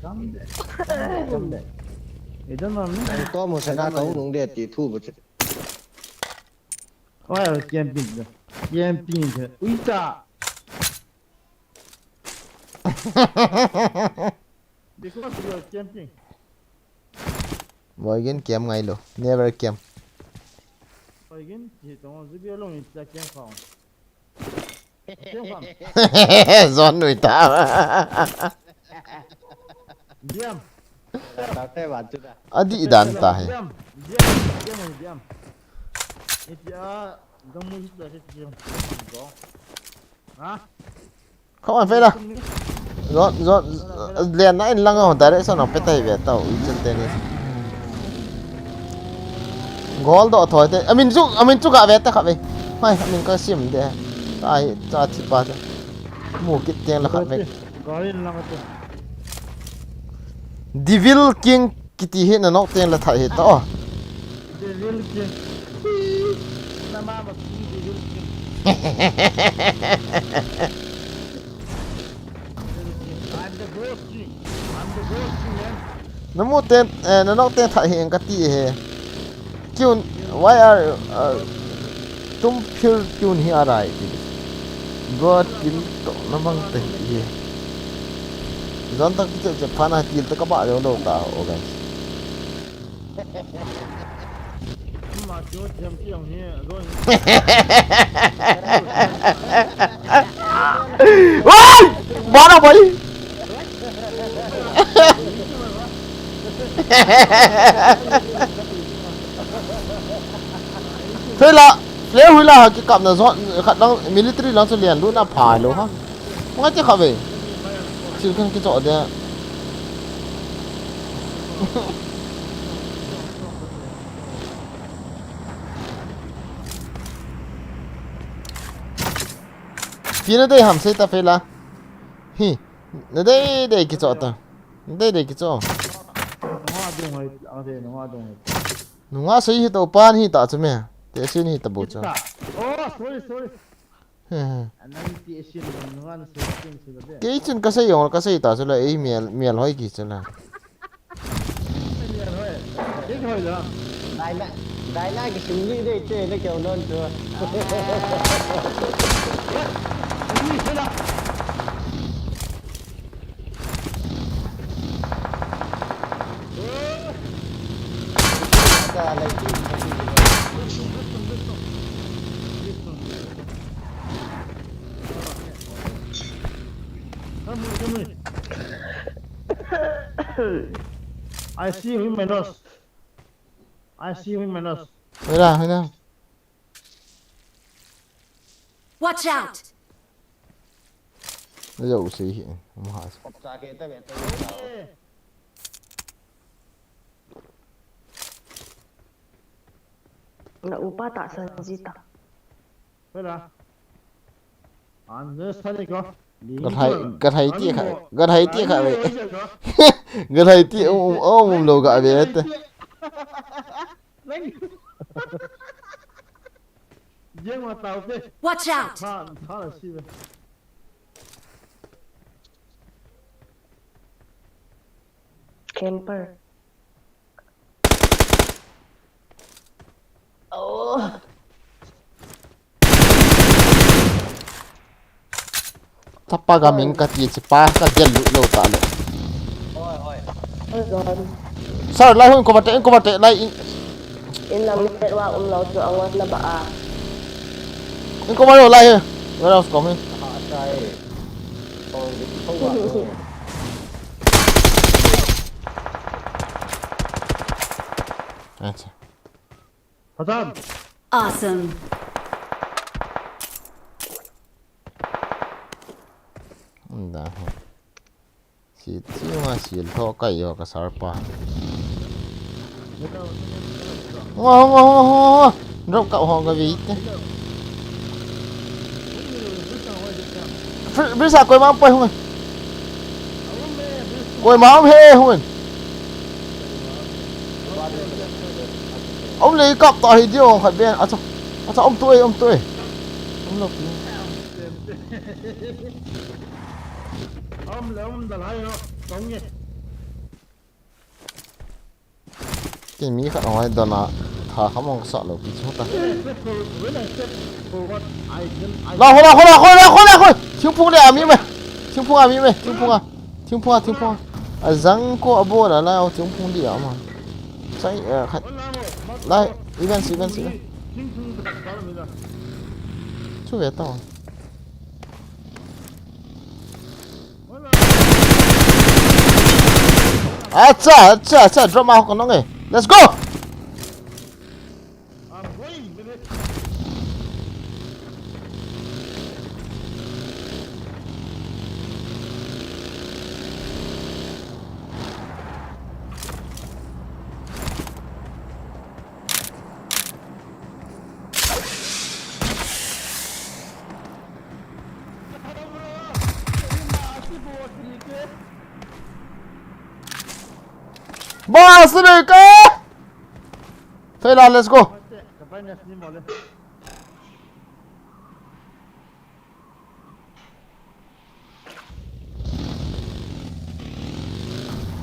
Come there. Idan mo ni. to mo sa na to nung de ti thu bu Oy, camping. Camping. Uita. Because you are camping. Boy again kem ngai lo. Never kem. Again, he don't be alone. It's a camp farm. Camp farm. Zon nui ta. Diam. ta te ba chu da Adi dan ta hai. Diam. Itu kamu sudah sih Hah? Không ăn phê đâu. Zon liền nãy lăng ở đấy sao nó phải tay về tàu chân tennis. Gol độ thôi thế. Mình chúc cả về ta cả về. Hay mình có sim để. Ai ta chỉ ba thôi. Mua kít tiền là khát về. Devil King kitty hết nó tiền là thải hết to. Devil King. Nama apa Devil King? I'm the ghost king. Man. Nó mua tiền nó tiền thải hiện cái gì hết. Kêu why are tum pure kêu hi arai. God kim to nó mang tiền gì. Zon tak kita Japan hati kita kabak dia orang tahu guys. Woi, mana boy? Thế là nếu huy là cái cặp là dọn khả năng military nó sẽ liền luôn là phải luôn ha. Ngay chứ không về. Chứ cái chỗ đấy. Phía nó đây hàm xây ta phải là hi nó đây cái chỗ ta đây cái chỗ nó ngã xây hết tàu pan hi ta chứ mẹ thế xin hi ta bố cho Sorry. cái chuyện cái xây cái xây ta chứ là ấy miền hỏi gì chứ là đại lại cái súng đi đây chơi nó kiểu non chưa I see him in my nose. Hơi ra. Watch out! Nó dầu xí hiện không hỏi. Nak upah tak sejuta. Betul. Anda tadi kau. Gật hay tiếc vậy. Gật hay tiếc ôm lồ gạ về hết. Watch out! Camper. Oh. Thapa gaming ka ti pa ka gel lo ta lo. Ôi rồi. Sao lại hơn có bật lại In là mình wa lo cho ông là bà. in có bắt lại hơn. Rồi đâu có mình. Awesome. Dah. Si masih lo kayo ka sarpa. Wow. Drop cậu họ cái gì thế? Biết sao quay máu quay không? Quay máu hê không? Ông lấy cọp tỏi thì tiêu khỏi bên. À sao? Sao ông tôi ông lộc ông đã lại nó sống nhỉ cái mi khát hỏi đó là thà không mong sợ lộc bị chết ta la thiếu phu này mi mày thiếu phu mi mày thiếu phu à răng cô abo là lao thiếu phu đi mà sai khách lại event chú về tao acha drop out con nó này let's go boss này cơ thôi là let's go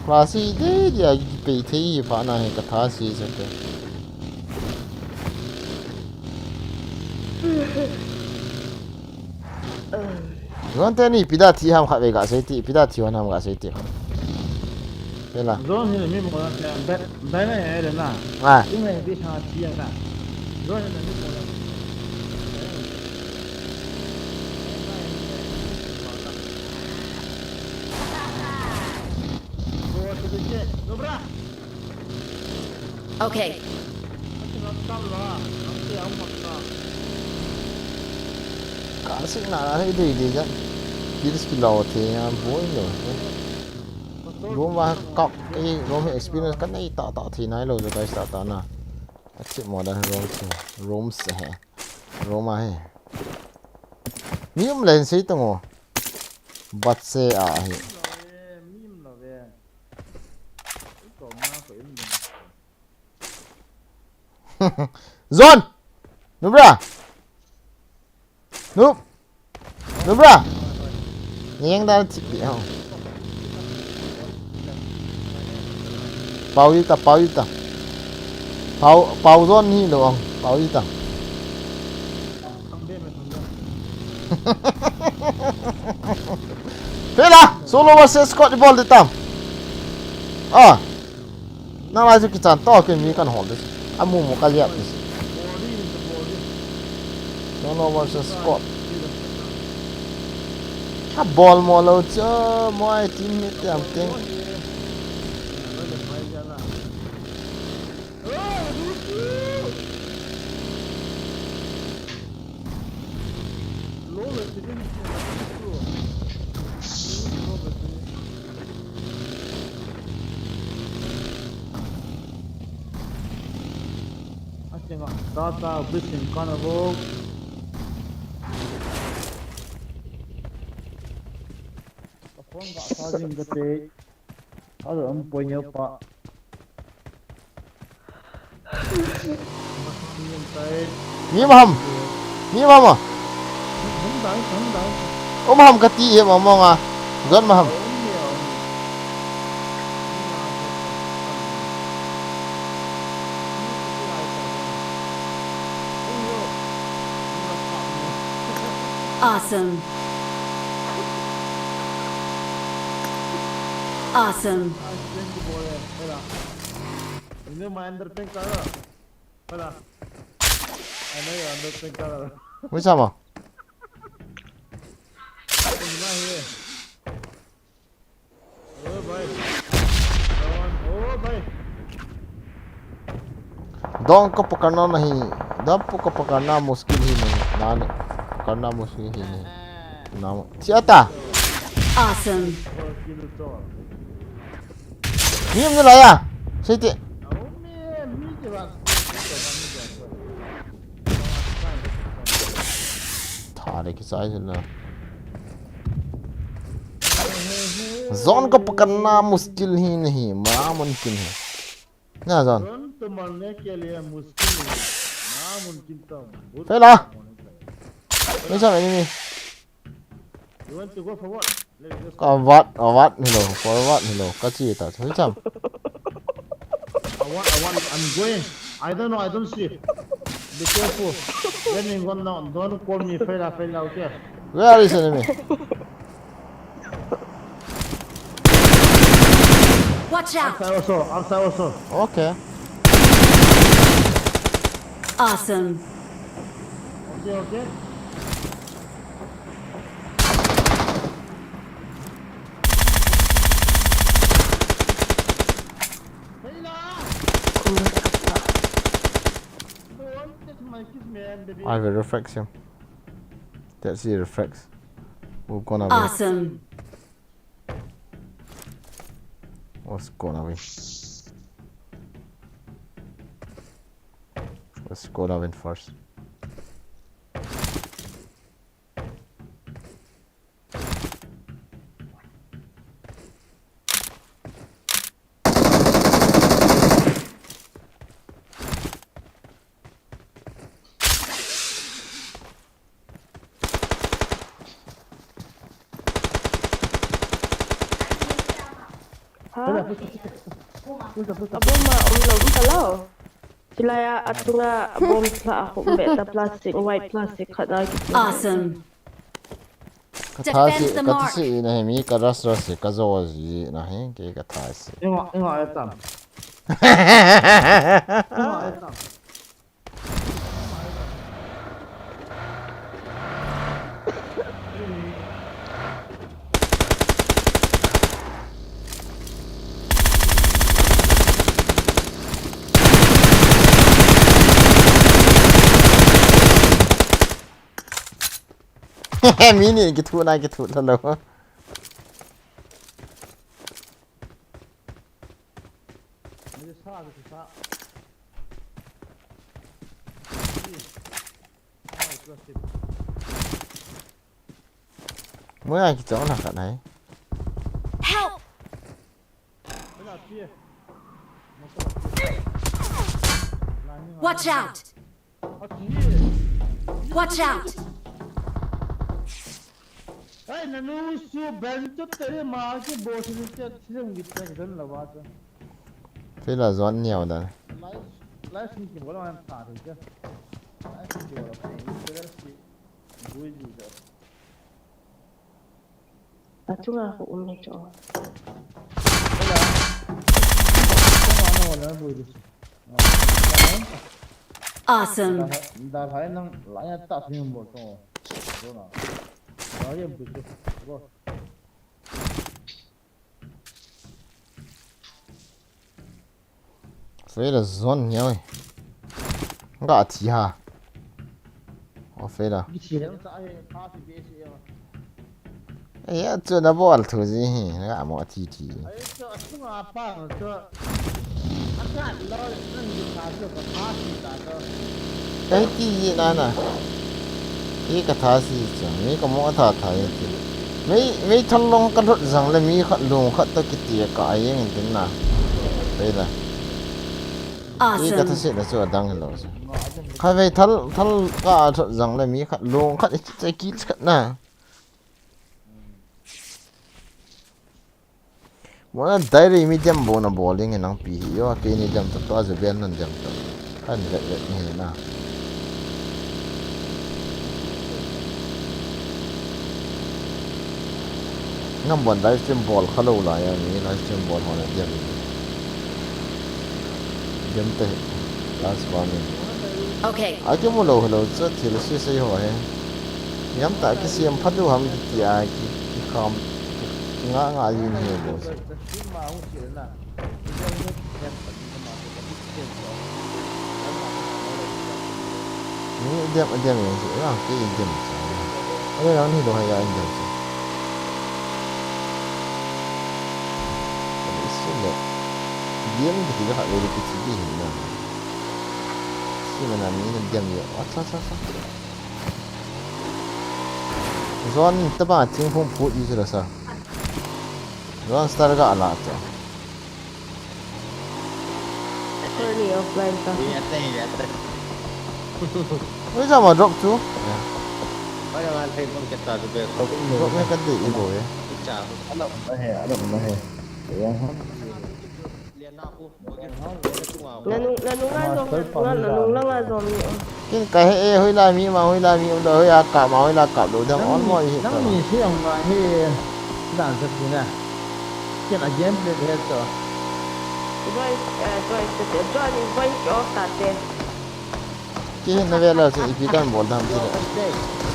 Klasi deh dia PT fana hai kata si sake. Gonte ni pida thi ham khabe ga sai ti pida thi ham ga sai ti. Thế là rồi thì mình muốn là bé này là na cái này biết sao chi à rồi là mình muốn Okay. cả sinh là hay đi chứ. Chỉ skill thì bối rồi. Rome mà cọc cái Rome experience cái này tạo thì này rồi cái tạo na. Actually modern Rome sẽ Rome hay. Mium lên sĩ tung ngô. Bắt xe à hay. Zone. Núp ra. Núp ra. Nhanh ra chích bị không? Bao nhiêu ta. Bao zone hi được không? Bao nhiêu ta? Thế là solo versus squad đi ball đi tam. À. Nào ai cái chán to cái mi kan hold đấy. Amu một cái liệp đấy. Solo versus squad. À ball mo lâu chứ, mọi teammate làm tiếng. Tata bisin carnival phone gak charging gede ada emponya pak Mía mà à? Ôm hầm cái tí mà mong à? Gần mà hầm. Awesome. Ini main underpack cara. Pada. Ada ya underpack cara. Với sao mà? Dong ko पकड़ना नहीं, दब को पकड़ना मुश्किल ही नहीं, ना पकड़ना मुश्किल ही नहीं. Nama siapa? Awesome. Ni yang lah ya. Saya tarik saya lah. Zone को पकड़ना मुश्किल ही नहीं, नामुमकिन है. ना zone. तो मरने के लिए मुश्किल है, Phải là. Mấy sao enemy? You want to go for what? Có what hello, for what hello, cái gì ta? Phải chăng? I want, I'm going. I don't know, I don't see. Be careful. Let me go now. Don't call me fella, okay? Where is enemy? Watch out! Outside also. Okay. Awesome. Okay. I will reflex him. That's the reflex. We're gonna win. Awesome. What's gonna win? Let's gonna win first. Abang mah belum kalau. Sila atunga bom sa ako beta plastic white plastic kada gitu. Awesome. Kathasi kathasi na hemi karas kazoji na he ke kathasi. Ingo etam. Mini gitu na gitu lalo. Mới ai chỗ nào cả này. Help! Watch out! Watch out! Hey, nanu su ben to tere मां के बोस ने से गीत है लगा तो. Thế là gió nhiều rồi. Last week बोला मैं था ठीक है. Last week बोला मैं इधर से बुई जी जा. Atunga ako umito. Awesome. दा भाई नंग लाया ता फिल्म बोलतो. बोला. Ayam betul. Go. Phê là giòn nhiều ấy. Gạ thì hả? Ồ phê là. Ê, chưa đã bỏ thử gì hì, gạ mọ thì. Cái gì nè nè. Cái kathasi chẳng, mấy cái mỏ thà thà gì. Mấy thằng long cái rốt rằng là mấy khát lùng khát tới cái tiệt cái gì thế nào. Đây là. Cái kathasi là chỗ đang lâu rồi. Khai về thằng cái rốt rằng là mấy khát lùng khát cái kỹ khát nè. Mỗi đại rồi mấy điểm bốn là bỏ lên cái năng pi, yo cái này điểm tập toa rồi bên năng điểm tập. Anh lệ như thế nào. Ngắm bọn livestream ball khá lâu lại mi livestream ball họ là điểm tệ last one Okay. ai cái mua lâu hello rất thì là suy suy hỏi nhắm tại cái xiêm phát lưu hầm thì ai cái khom ngã ngã gì nhiều bộ những điểm gì là cái điểm ở đây nó thì đồ hay là anh điểm điểm thì cái hạt lúa cái gì nè, khi mà làm những điểm gì, sao, Zon tập à tiếng phong phú gì rồi sao, Zon start cái ala chứ, Curly offline ka. bây giờ mà drop chú bây giờ anh thấy con cái tà được về không drop mấy cái gì rồi chả Ada mana he. Ya. liền nào cô Nanu nga zom ni. cái hệ hơi là mi mà hơi là mi ông hơi cả mà hơi là cả đồ đang on mọi hiện Nang ni siang ma he. Dan sa pina. Ken a game play he to. Doi ni cho ta te. cái hiện nó về là sẽ bị cái bol tham chứ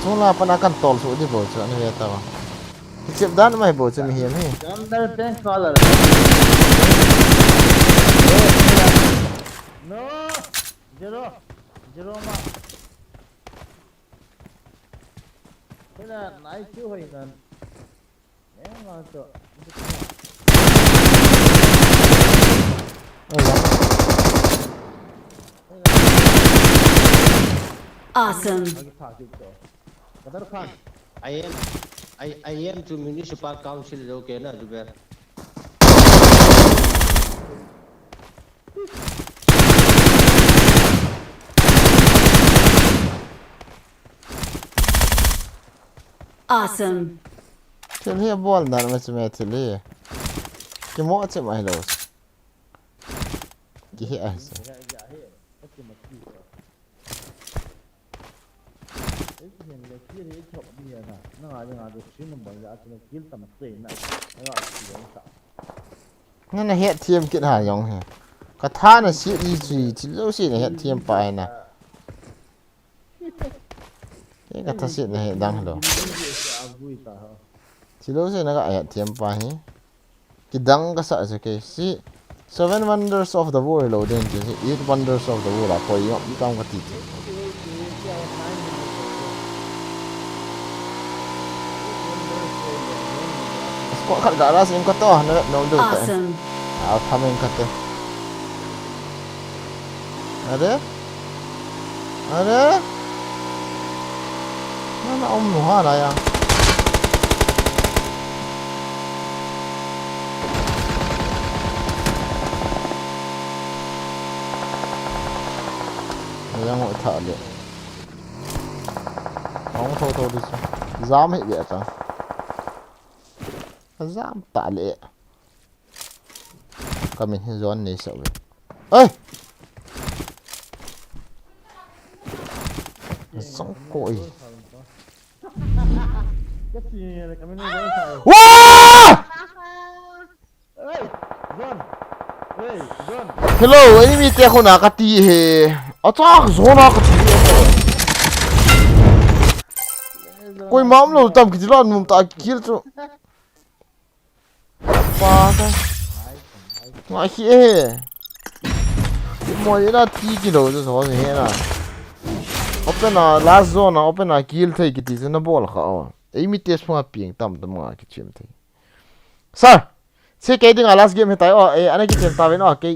chúng là pan akan tol số đi bol cho nó về tao cái chip đan mày bol cho mình hiểm hi Under tank color. No. Zero ma. Kena naik chu hoy nan. Ma to. Awesome. Kadar khan. I am to municipal council okay na Jubel Awesome. trên hi bol đan mà sẽ mẹ thì li cái mỏ sẽ mày đâu cái hi ai nghe là hiện thêm kiện hải giống hả cái tha là xịn gì thì lâu xịn là hiện thêm bài nè cái cái tha xịn là hiện đang đâu thì lâu xịn là cái hiện thêm bài nhỉ cái đăng cái sợ rồi cái xị Seven Wonders of the World loading chứ Eight Wonders of the World là coi nhộng đi trong cái gì kok kat garas yang kata nak noldo tak Awesome. tham yang kata ada mana om nuha lah ya yang mau thả được ông thôi đi dám hết vậy ta dám tạ lệ kami zone này sợ vậy ơi sống cội wow hello enemy te khona kati he attack zona kati koi mam lo tam kilan mum ta kill chu pa ta ngai he mo ira ti kilo zo so he na open a last zone open a kill thai kiti na bol kha enemy te sma ping tam tam ma ki chim thai sir se ke ding last game hetai ana ki tem ta ve no ke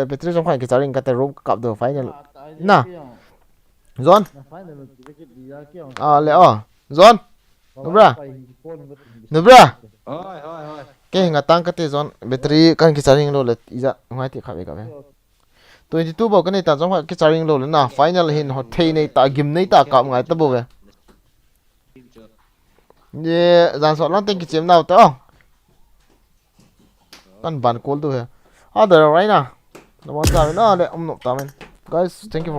battery jong khan ki charing ka te room kap do final na zone le zone nubra oi ke hinga tang ka te zone battery kan ki charing lo le ija ngai ti khabe ka be 22 bo kan ni ta jong ki charing lo le na final hin ho thei nei ta gim nei ta ka ngai ta bo ve ye zan so lan teng ki chem nau ta kan ban kol tu hai ada right na no one time na le no tamen guys thank you for